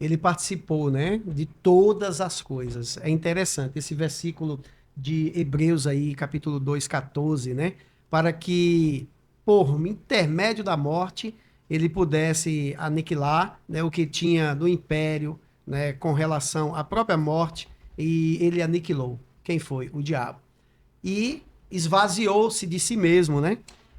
Ele participou, né, de todas as coisas. É interessante esse versículo de Hebreus aí, capítulo 2, 14, né, para que por intermédio da morte ele pudesse aniquilar, né, o que tinha no império, né, com relação à própria morte, e ele aniquilou. Quem foi? O diabo. E esvaziou-se de si mesmo, né?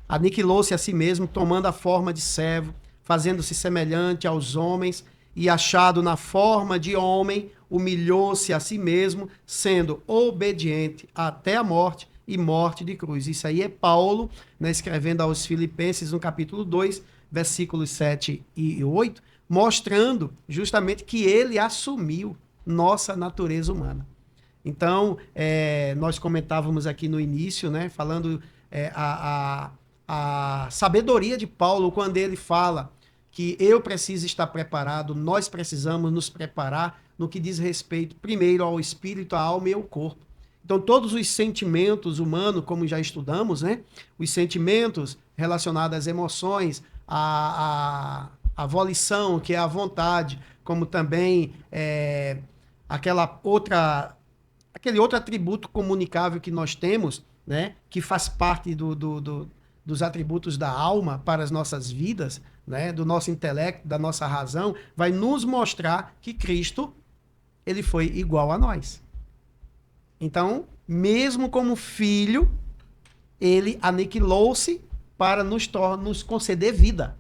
Aniquilou-se a si mesmo, tomando a forma de servo, fazendo-se semelhante aos homens, e achado na forma de homem, humilhou-se a si mesmo, sendo obediente até a morte e morte de cruz. Isso aí é Paulo, né, escrevendo aos Filipenses no capítulo 2, versículos 7 e 8, mostrando justamente que ele assumiu nossa natureza humana. Então, nós comentávamos aqui no início, né, falando a sabedoria de Paulo, quando ele fala que eu preciso estar preparado, nós precisamos nos preparar no que diz respeito, primeiro, ao espírito, à alma e ao corpo. Então, todos os sentimentos humanos, como já estudamos, né, os sentimentos relacionados às emoções, a volição, que é a vontade, como também aquele outro atributo comunicável que nós temos, né, que faz parte dos atributos da alma para as nossas vidas, né, do nosso intelecto, da nossa razão, vai nos mostrar que Cristo, ele foi igual a nós. Então, mesmo como filho, ele aniquilou-se para nos conceder vida.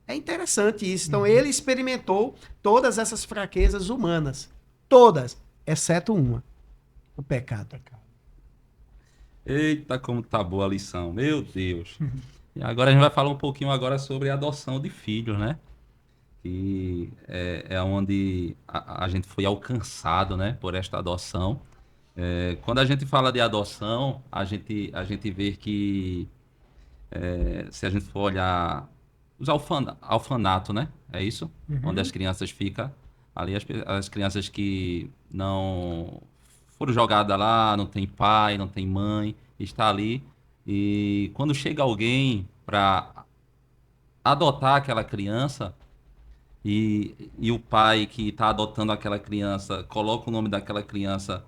É interessante isso. Então, ele experimentou todas essas fraquezas humanas. Todas, exceto uma. O pecado. Eita, como tá boa a lição, meu Deus. E agora a gente vai falar um pouquinho agora sobre a adoção de filhos, né? Que é onde a gente foi alcançado, né, por esta adoção. Quando a gente fala de adoção, a gente vê que, se a gente for olhar os orfanatos, né? É isso? Uhum. Onde as crianças ficam. Ali as crianças que não foram jogadas lá, não tem pai, não tem mãe, está ali. E quando chega alguém para adotar aquela criança, e o pai que está adotando aquela criança coloca o nome daquela criança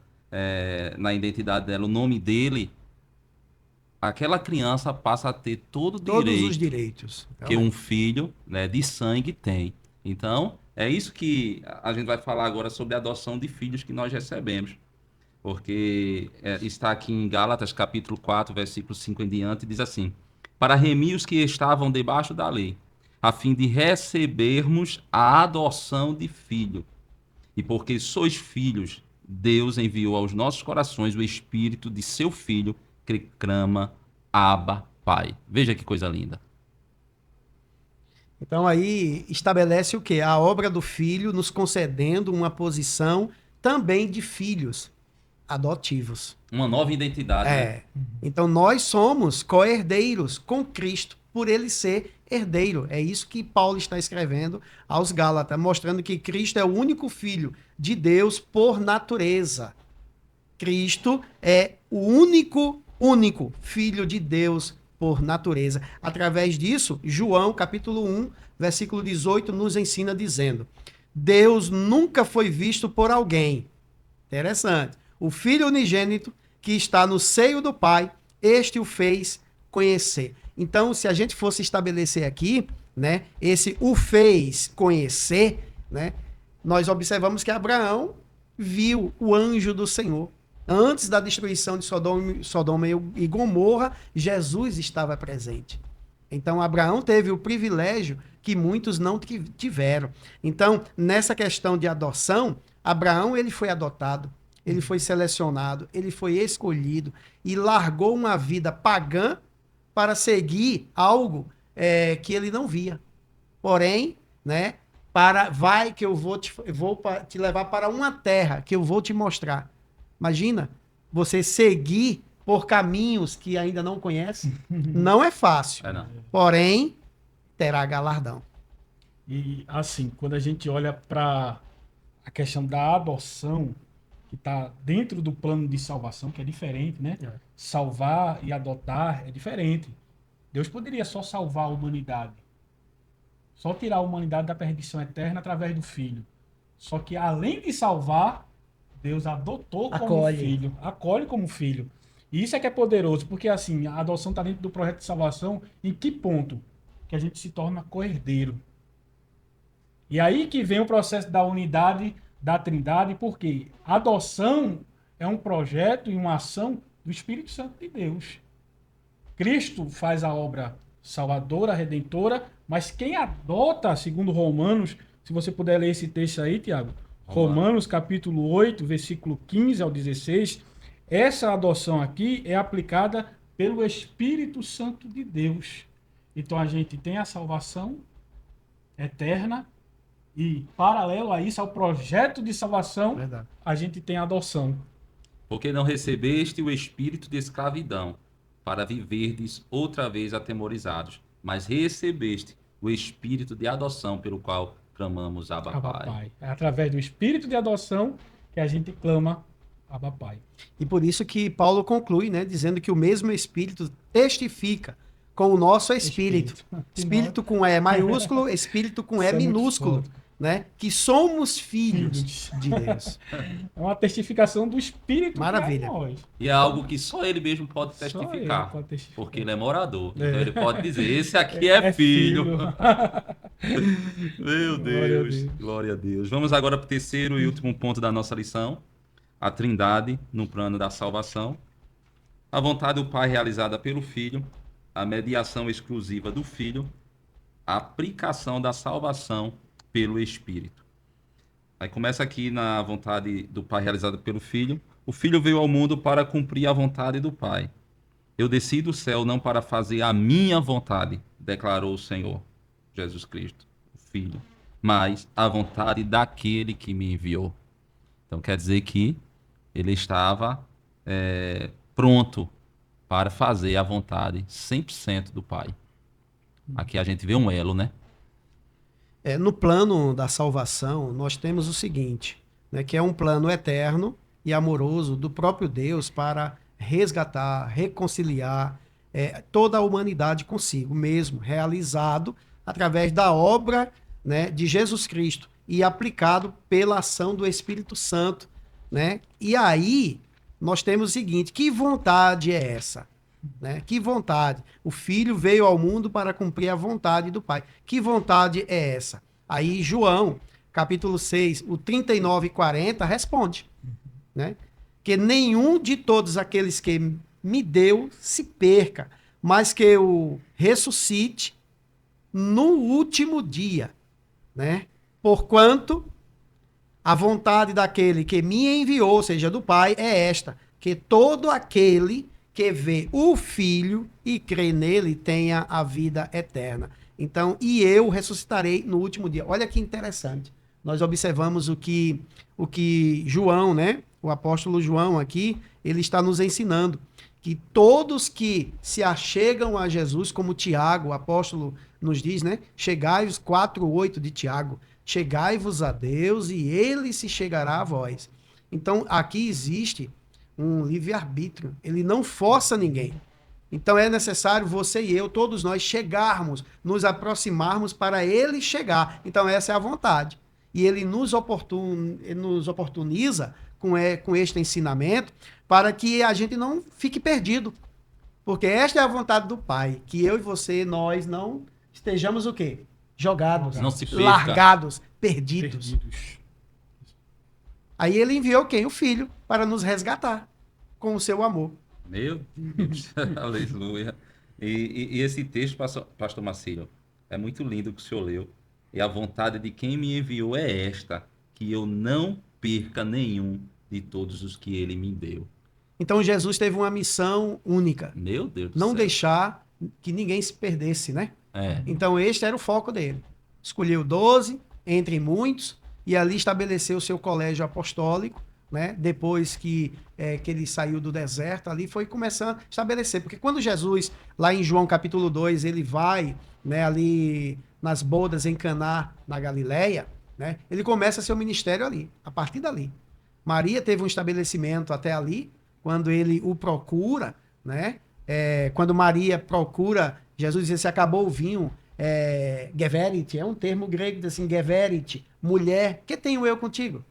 na identidade dela, o nome dele, aquela criança passa a ter todo o Todos os direito direitos. que um filho, né, de sangue tem. Então, é isso que a gente vai falar agora sobre a adoção de filhos que nós recebemos. Porque está aqui em Gálatas, capítulo 4, versículo 5 em diante, diz assim: para remir os que estavam debaixo da lei, a fim de recebermos a adoção de filho. E porque sois filhos, Deus enviou aos nossos corações o espírito de seu filho, que clama, Abba, Pai. Veja que coisa linda. Então aí estabelece o quê? A obra do filho nos concedendo uma posição também de filhos adotivos. Uma nova identidade. Né? Então nós somos co-herdeiros com Cristo, por ele ser herdeiro. É isso que Paulo está escrevendo aos Gálatas, mostrando que Cristo é o único filho de Deus por natureza. Cristo é o único filho de Deus por natureza. Através disso, João, capítulo 1, versículo 18, nos ensina dizendo: Deus nunca foi visto por alguém. Interessante. O Filho unigênito que está no seio do Pai, este o fez conhecer. Então, se a gente fosse estabelecer aqui, né, esse o fez conhecer, né, nós observamos que Abraão viu o anjo do Senhor. Antes da destruição de Sodoma e Gomorra, Jesus estava presente. Então, Abraão teve o privilégio que muitos não tiveram. Então, nessa questão de adoção, Abraão ele foi adotado, ele foi selecionado, ele foi escolhido e largou uma vida pagã para seguir algo que ele não via. Porém, né, vai que eu vou te levar para uma terra que eu vou te mostrar. Imagina, você seguir por caminhos que ainda não conhece, não é fácil. Não. Porém, terá galardão. E assim, quando a gente olha para a questão da adoção, que está dentro do plano de salvação, que é diferente, né? Salvar e adotar é diferente. Deus poderia só salvar a humanidade, só tirar a humanidade da perdição eterna através do Filho. Só que além de salvar, Deus adotou como filho, acolhe como filho. E isso é que é poderoso, porque assim, a adoção está dentro do projeto de salvação. Em que ponto? Que a gente se torna co-herdeiro. E aí que vem o processo da unidade da Trindade, porque a adoção é um projeto e uma ação do Espírito Santo de Deus. Cristo faz a obra salvadora, redentora, mas quem adota, segundo Romanos, Se você puder ler esse texto aí, Tiago. Romanos capítulo 8, versículo 15 ao 16. Essa adoção aqui é aplicada pelo Espírito Santo de Deus. Então a gente tem a salvação eterna e, paralelo a isso, ao projeto de salvação, Verdade. a gente tem a adoção. Porque não recebeste o espírito de escravidão, para viverdes outra vez atemorizados, mas recebeste o espírito de adoção, pelo qual clamamos Abba Abba Pai. Pai. É através do Espírito de adoção que a gente clama Abba Pai. E por isso que Paulo conclui, né, dizendo que o mesmo Espírito testifica com o nosso espírito. Espírito com E maiúsculo, espírito com E Isso é muito minúsculo, forte. né? Que somos filhos de Deus. É uma testificação do Espírito Maravilha. para nós. E é algo que só ele mesmo pode Só ele testificar, pode testificar. porque ele é morador. É. Então ele pode dizer, esse aqui é filho. Meu Glória a Deus, Deus. glória a Deus. Vamos agora para o terceiro e último ponto da nossa lição. A Trindade no plano da salvação. A vontade do Pai realizada pelo Filho. A mediação exclusiva do Filho. A aplicação da salvação pelo Espírito. Aí começa aqui na vontade do Pai realizada pelo Filho. O Filho veio ao mundo para cumprir a vontade do Pai. Eu desci do céu não para fazer a minha vontade, declarou o Senhor, Jesus Cristo, o Filho, mas a vontade daquele que me enviou. Então quer dizer que ele estava pronto para fazer a vontade 100% do Pai. Aqui a gente vê um elo, né? No plano da salvação, nós temos o seguinte, né, que é um plano eterno e amoroso do próprio Deus para resgatar, reconciliar toda a humanidade consigo mesmo, realizado através da obra, né, de Jesus Cristo e aplicado pela ação do Espírito Santo, né? E aí nós temos o seguinte, que vontade é essa? Né? Que vontade? O Filho veio ao mundo para cumprir a vontade do Pai. Que vontade é essa? Aí João, capítulo 6, o 39 e 40, responde, né? Que nenhum de todos aqueles que me deu se perca, mas que eu ressuscite no último dia, né? Porquanto a vontade daquele que me enviou, ou seja, do Pai, é esta, que todo aquele que vê o Filho e crê nele tenha a vida eterna. Então, e eu ressuscitarei no último dia. Olha que interessante. Nós observamos o que João, né? O apóstolo João aqui, ele está nos ensinando que todos que se achegam a Jesus, como Tiago, o apóstolo nos diz, né? Chegai-vos, 4:8 de Tiago, chegai-vos a Deus e ele se chegará a vós. Então, aqui existe um livre-arbítrio. Ele não força ninguém. Então, é necessário você e eu, todos nós, chegarmos, nos aproximarmos para ele chegar. Então, essa é a vontade. E ele nos oportuniza com este ensinamento para que a gente não fique perdido. Porque esta é a vontade do Pai, que eu e você, nós não estejamos o quê? Jogados, Não se perca. largados, perdidos. Perdidos. Aí ele enviou quem? O Filho, para nos resgatar com o seu amor. Meu Deus, aleluia. E esse texto, pastor Marcílio, é muito lindo o que o senhor leu. E a vontade de quem me enviou é esta, que eu não perca nenhum de todos os que ele me deu. Então Jesus teve uma missão única, Meu Deus do não céu. deixar que ninguém se perdesse, né? É. Então este era o foco dele. Escolheu 12, entre muitos, e ali estabeleceu o seu colégio apostólico, né? Depois que ele saiu do deserto, ali foi começando a estabelecer. Porque quando Jesus, lá em João capítulo 2, ele vai, né, ali nas bodas em Caná, na Galileia, né? Ele começa seu ministério ali, a partir dali. Maria teve um estabelecimento até ali, quando ele o procura, né? Quando Maria procura, Jesus diz assim, acabou o vinho, geverit, é um termo grego, assim, geverit, mulher, que tenho eu contigo?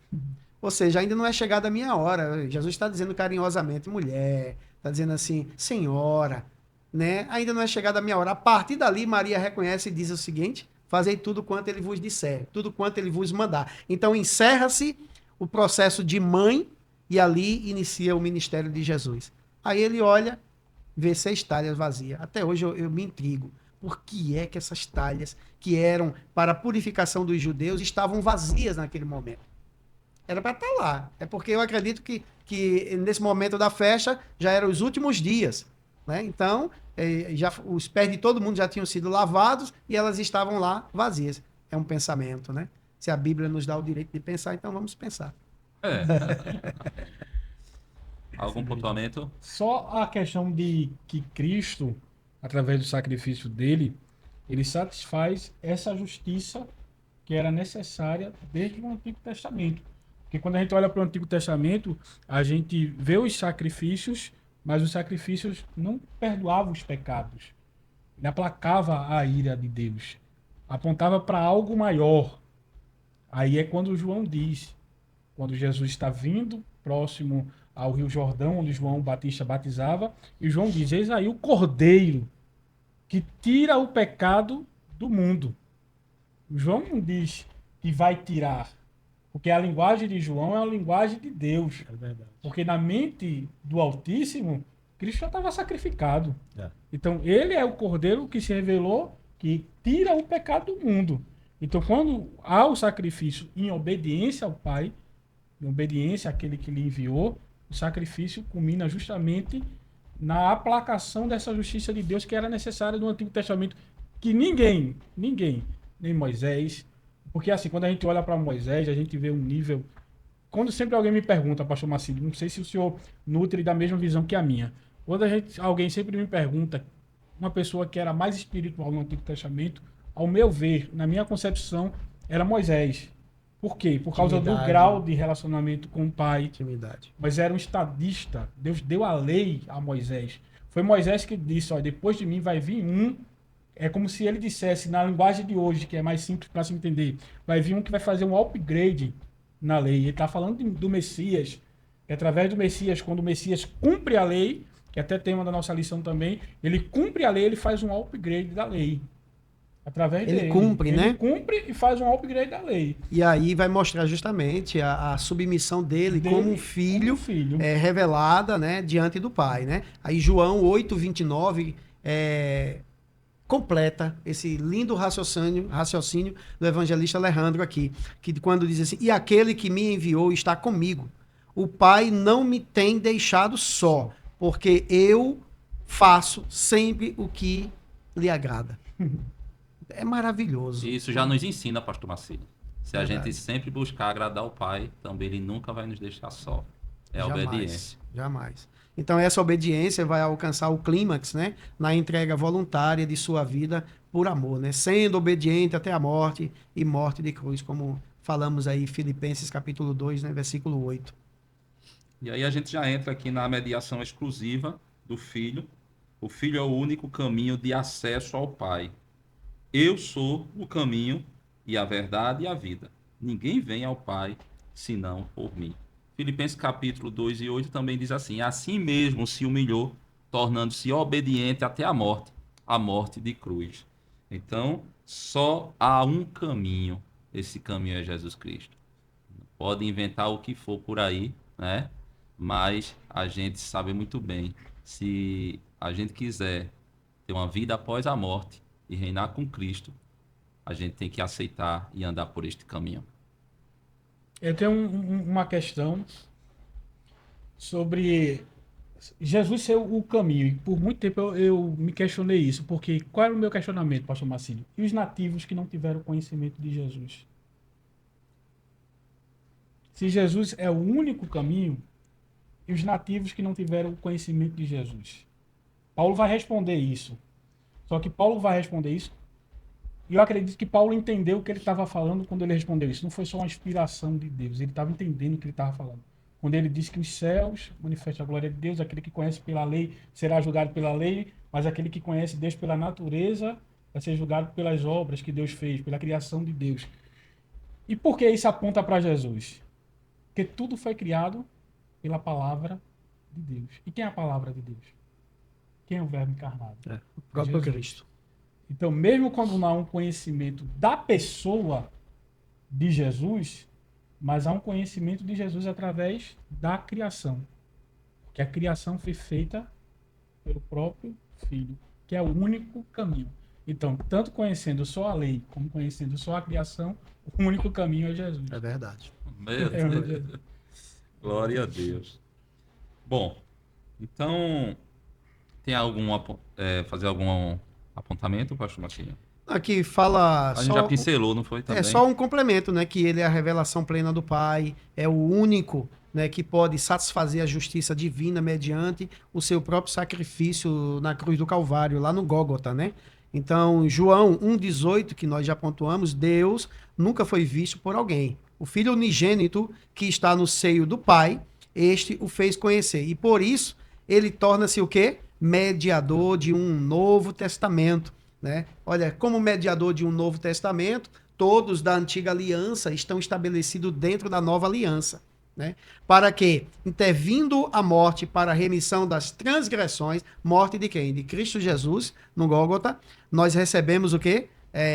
Ou seja, ainda não é chegada a minha hora. Jesus está dizendo carinhosamente, mulher, está dizendo assim, senhora, né? Ainda não é chegada a minha hora. A partir dali, Maria reconhece e diz o seguinte, fazei tudo quanto ele vos disser, tudo quanto ele vos mandar. Então, encerra-se o processo de mãe e ali inicia o ministério de Jesus. Aí ele olha, vê 6 talhas vazias. Até hoje eu me intrigo. por que é que essas talhas, que eram para a purificação dos judeus, estavam vazias naquele momento. Era para estar lá. É porque eu acredito que nesse momento da festa já eram os últimos dias, né? Então, já, os pés de todo mundo já tinham sido lavados e elas estavam lá vazias. É um pensamento, né? Se a Bíblia nos dá o direito de pensar, então vamos pensar. É. Algum pontuamento? Só a questão de que Cristo, através do sacrifício dele, ele satisfaz essa justiça que era necessária desde o Antigo Testamento. Porque quando a gente olha para o Antigo Testamento, a gente vê os sacrifícios, mas os sacrifícios não perdoavam os pecados. Ele aplacava a ira de Deus. Apontava para algo maior. Aí é quando João diz, quando Jesus está vindo próximo ao Rio Jordão, onde João Batista batizava, e João diz: eis aí o Cordeiro que tira o pecado do mundo. João não diz que vai tirar, porque a linguagem de João é a linguagem de Deus. É verdade. Porque na mente do Altíssimo, Cristo já estava sacrificado. É. Então, ele é o Cordeiro que se revelou, que tira o pecado do mundo. Então, quando há o sacrifício em obediência ao Pai, em obediência àquele que lhe enviou, o sacrifício culmina justamente na aplacação dessa justiça de Deus que era necessária no Antigo Testamento, que ninguém, nem Moisés, porque assim, quando a gente olha para Moisés, a gente vê um nível. Quando sempre alguém me pergunta, pastor Marcílio, não sei se o senhor nutre da mesma visão que a minha. Quando alguém sempre me pergunta, uma pessoa que era mais espiritual no Antigo Testamento, ao meu ver, na minha concepção, era Moisés. Por quê? Por causa do Intimidade. grau de relacionamento com o pai. Intimidade. Mas era um estadista. Deus deu a lei a Moisés. Foi Moisés que disse: ó, depois de mim vai vir um. É como se ele dissesse, na linguagem de hoje, que é mais simples para se entender, vai vir um que vai fazer um upgrade na lei. Ele está falando do Messias, que através do Messias, quando o Messias cumpre a lei, que até tema da nossa lição também, ele cumpre a lei, ele faz um upgrade da lei. Através Ele dele. cumpre, né? Ele cumpre e faz um upgrade da lei. E aí vai mostrar justamente a submissão dele como um filho, revelada, né, diante do pai, né? Aí João 8:29 completa esse lindo raciocínio do evangelista Alejandro aqui, que quando diz assim: e aquele que me enviou está comigo. O Pai não me tem deixado só, porque eu faço sempre o que lhe agrada. É maravilhoso. E isso já nos ensina, pastor Marcílio. Se a Verdade. gente sempre buscar agradar o Pai, também ele nunca vai nos deixar só. É a obediência. Jamais. Então essa obediência vai alcançar o clímax, né, na entrega voluntária de sua vida por amor, né, sendo obediente até a morte e morte de cruz, como falamos aí em Filipenses capítulo 2, né, versículo 8. E aí a gente já entra aqui na mediação exclusiva do Filho. O Filho é o único caminho de acesso ao Pai. Eu sou o caminho e a verdade e a vida. Ninguém vem ao Pai senão por mim. Filipenses capítulo 2 e 8 também diz assim: assim mesmo se humilhou, tornando-se obediente até a morte de cruz. Então, só há um caminho. Esse caminho é Jesus Cristo. Pode inventar o que for por aí, né? Mas a gente sabe muito bem, se a gente quiser ter uma vida após a morte e reinar com Cristo, a gente tem que aceitar e andar por este caminho. Eu tenho uma questão sobre Jesus ser o caminho. E por muito tempo eu me questionei isso, porque qual era o meu questionamento, pastor Marcílio? E os nativos que não tiveram conhecimento de Jesus? Se Jesus é o único caminho, e os nativos que não tiveram conhecimento de Jesus? Paulo vai responder isso. Só que Paulo vai responder isso, e eu acredito que Paulo entendeu o que ele estava falando quando ele respondeu isso. Não foi só uma inspiração de Deus, ele estava entendendo o que ele estava falando. Quando ele disse que os céus manifestam a glória de Deus, aquele que conhece pela lei será julgado pela lei, mas aquele que conhece Deus pela natureza vai ser julgado pelas obras que Deus fez, pela criação de Deus. E por que isso aponta para Jesus? Porque tudo foi criado pela palavra de Deus. E quem é a palavra de Deus? Quem é o verbo encarnado? O próprio Jesus. Cristo. Então, mesmo quando não há um conhecimento da pessoa de Jesus, mas há um conhecimento de Jesus através da criação. Porque a criação foi feita pelo próprio Filho, que é o único caminho. Então, tanto conhecendo só a lei, como conhecendo só a criação, o único caminho é Jesus. É verdade. Meu É Deus. Jesus. Glória a Deus. Bom, então, tem fazer algum apontamento, pastor Marcinho? Aqui fala A gente já só. pincelou, não foi também? É só um complemento, né? Que ele é a revelação plena do Pai, é o único, né, que pode satisfazer a justiça divina mediante o seu próprio sacrifício na cruz do Calvário, lá no Gólgota, né? Então, João 1,18, que nós já pontuamos, Deus nunca foi visto por alguém. O Filho unigênito que está no seio do Pai, este o fez conhecer. E por isso, ele torna-se o quê? Mediador de um novo testamento, né? Olha, como mediador de um novo testamento, todos da antiga aliança estão estabelecidos dentro da nova aliança, né? Para que, intervindo a morte para a remissão das transgressões, morte de quem? De Cristo Jesus, no Gólgota, nós recebemos o quê?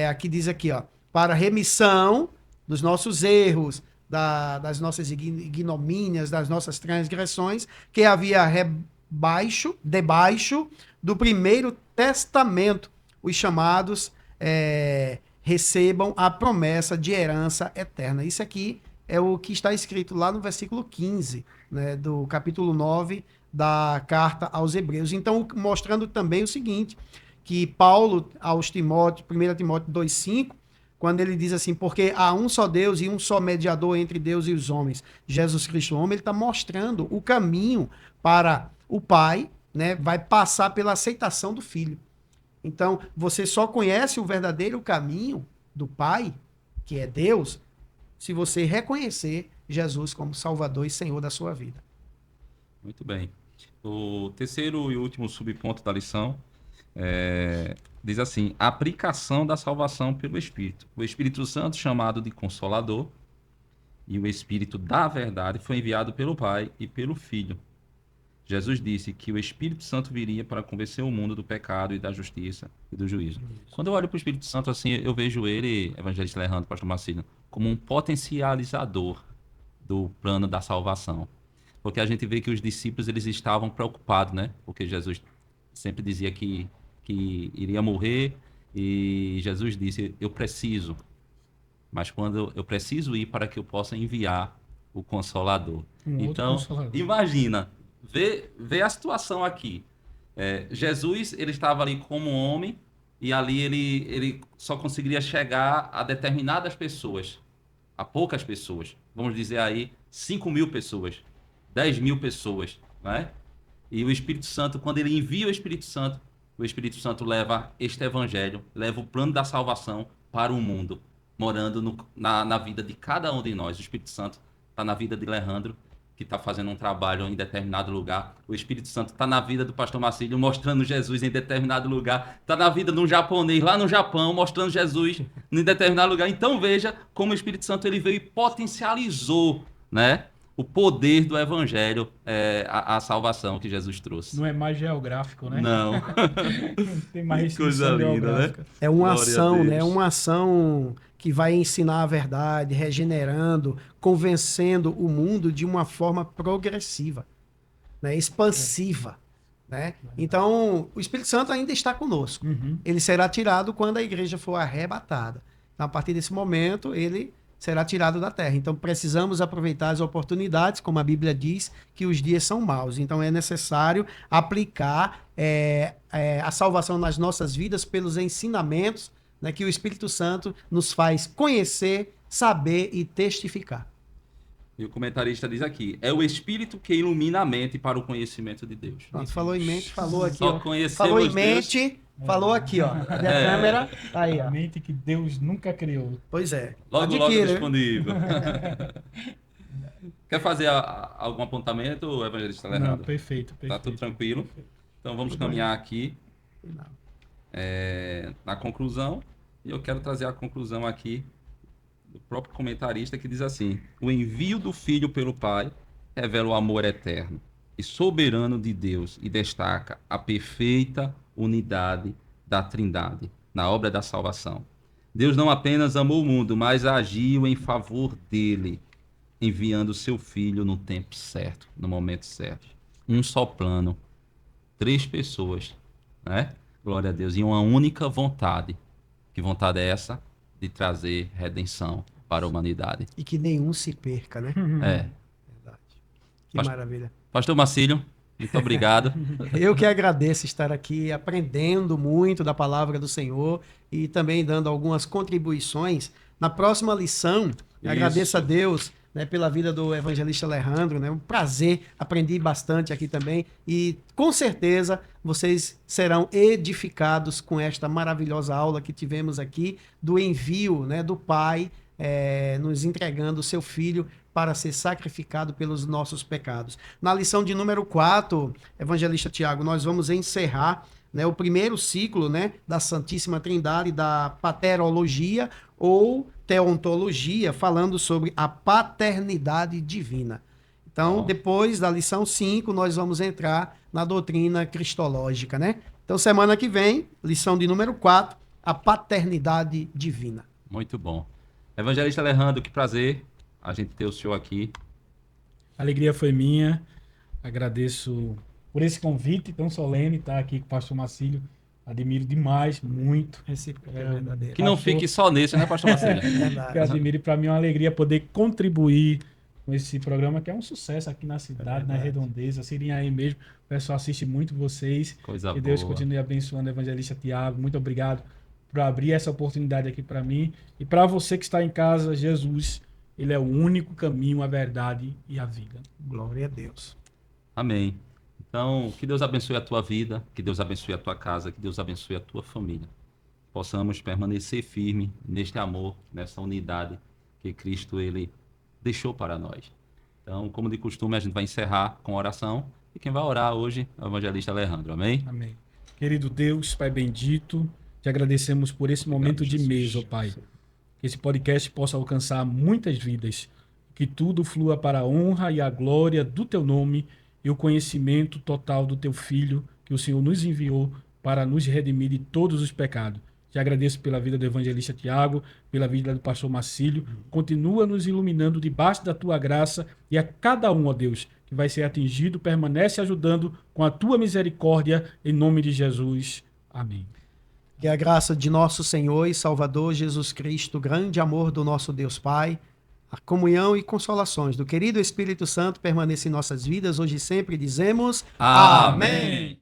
Aqui diz aqui, ó, para remissão dos nossos erros, das nossas ignomínias, das nossas transgressões, que havia debaixo do primeiro testamento, os chamados recebam a promessa de herança eterna. Isso aqui é o que está escrito lá no versículo 15, né, do capítulo 9 da carta aos Hebreus. Então, mostrando também o seguinte, que Paulo, aos Timóteo, 1 Timóteo 2,5, quando ele diz assim, porque há um só Deus e um só mediador entre Deus e os homens, Jesus Cristo homem, ele está mostrando o caminho para o Pai, né, vai passar pela aceitação do Filho. Então, você só conhece o verdadeiro caminho do Pai, que é Deus, se você reconhecer Jesus como Salvador e Senhor da sua vida. Muito bem. O terceiro e último subponto da lição diz assim: a aplicação da salvação pelo Espírito. O Espírito Santo, chamado de Consolador, e o Espírito da verdade foi enviado pelo Pai e pelo Filho. Jesus disse que o Espírito Santo viria para convencer o mundo do pecado e da justiça e do juízo. Quando eu olho para o Espírito Santo assim, eu vejo ele, evangelista Leandro, pastor Marcílio, como um potencializador do plano da salvação. Porque a gente vê que os discípulos eles estavam preocupados, né? Porque Jesus sempre dizia que iria morrer e Jesus disse, eu preciso. Mas quando eu preciso ir para que eu possa enviar o Consolador. Então, imagina, vê a situação aqui. Jesus, ele estava ali como homem e ali ele só conseguiria chegar a determinadas pessoas, a poucas pessoas. Vamos dizer aí 5.000 pessoas, 10.000 pessoas, né? E o Espírito Santo, quando ele envia o Espírito Santo leva este evangelho, leva o plano da salvação para o mundo, morando na vida de cada um de nós. O Espírito Santo está na vida de Leandro, que está fazendo um trabalho em determinado lugar. O Espírito Santo está na vida do pastor Marcílio, mostrando Jesus em determinado lugar. Está na vida de um japonês lá no Japão, mostrando Jesus em determinado lugar. Então veja como o Espírito Santo ele veio e potencializou, né, o poder do evangelho, a salvação que Jesus trouxe. Não é mais geográfico, né? Não. Tem mais Coisa restrição linda, né? geográfica. É uma Glória a ação, Deus. né? Uma ação que vai ensinar a verdade, regenerando, convencendo o mundo de uma forma progressiva, né? Expansiva, né? Então, o Espírito Santo ainda está conosco. Uhum. Ele será tirado quando a igreja for arrebatada. Então, a partir desse momento, ele será tirado da terra. Então, precisamos aproveitar as oportunidades, como a Bíblia diz, que os dias são maus. Então, é necessário aplicar a salvação nas nossas vidas pelos ensinamentos, né, que o Espírito Santo nos faz conhecer, saber e testificar. E o comentarista diz aqui, é o Espírito que ilumina a mente para o conhecimento de Deus. Pronto, falou em mente, falou aqui, Só ó. conhecemos Falou em Deus. mente, falou aqui, ó. Cadê a câmera? Aí, A ó. mente que Deus nunca criou. Pois é. Logo Adquira. disponível. Quer fazer algum apontamento, evangelista Não, Leandro? perfeito. Tá tudo tranquilo? Então vamos caminhar aqui na conclusão. E eu quero trazer a conclusão aqui do próprio comentarista que diz assim: o envio do Filho pelo Pai revela o amor eterno e soberano de Deus e destaca a perfeita unidade da Trindade na obra da salvação. Deus não apenas amou o mundo, mas agiu em favor dele, enviando seu Filho no tempo certo, no momento certo. Um só plano, 3 pessoas, né? Glória a Deus. E uma única vontade. Que vontade é essa? De trazer redenção para a humanidade. E que nenhum se perca, né? É. Verdade. Que Pas- maravilha. Pastor Marcílio, muito obrigado. Eu que agradeço estar aqui aprendendo muito da palavra do Senhor e também dando algumas contribuições. Na próxima lição, eu agradeço a Deus, né, pela vida do evangelista Alejandro, né? Um prazer, aprendi bastante aqui também e com certeza vocês serão edificados com esta maravilhosa aula que tivemos aqui do envio, né, do Pai nos entregando o seu Filho para ser sacrificado pelos nossos pecados. Na lição de número 4, evangelista Tiago, nós vamos encerrar, né, o primeiro ciclo, né, da Santíssima Trindade, da paterologia ou teontologia, falando sobre a paternidade divina. Então, depois da lição 5, nós vamos entrar na doutrina cristológica, né? Então, semana que vem, lição de número 4, a paternidade divina. Muito bom. Evangelista Alejandro, que prazer a gente ter o senhor aqui. A alegria foi minha. Agradeço por esse convite tão solene, estar aqui com o pastor Marcílio. Admiro demais, muito. Recíproca é verdadeira. Que não fique só nesse, né, pastor Marcílio? Que eu admiro, e para mim é uma alegria poder contribuir com esse programa, que é um sucesso aqui na cidade, na Redondeza, Sirinhaém mesmo. O pessoal assiste muito vocês. Coisa Que Deus boa. continue abençoando o evangelista Tiago. Muito obrigado por abrir essa oportunidade aqui para mim. E para você que está em casa, Jesus, ele é o único caminho, a verdade e a vida. Glória a Deus. Amém. Então, que Deus abençoe a tua vida, que Deus abençoe a tua casa, que Deus abençoe a tua família. Possamos permanecer firme neste amor, nessa unidade que Cristo ele deixou para nós. Então, como de costume, a gente vai encerrar com oração. E quem vai orar hoje é o evangelista Alejandro. Amém? Amém. Querido Deus, Pai bendito, te agradecemos por esse momento de mesa, ó Pai. Que esse podcast possa alcançar muitas vidas. Que tudo flua para a honra e a glória do teu nome e o conhecimento total do teu Filho, que o Senhor nos enviou para nos redimir de todos os pecados. Te agradeço pela vida do evangelista Tiago, pela vida do pastor Marcílio. Continua nos iluminando debaixo da tua graça e a cada um, ó Deus, que vai ser atingido, permanece ajudando com a tua misericórdia, em nome de Jesus. Amém. Que a graça de nosso Senhor e Salvador Jesus Cristo, o grande amor do nosso Deus Pai, a comunhão e consolações do querido Espírito Santo permaneça em nossas vidas, hoje e sempre dizemos Amém.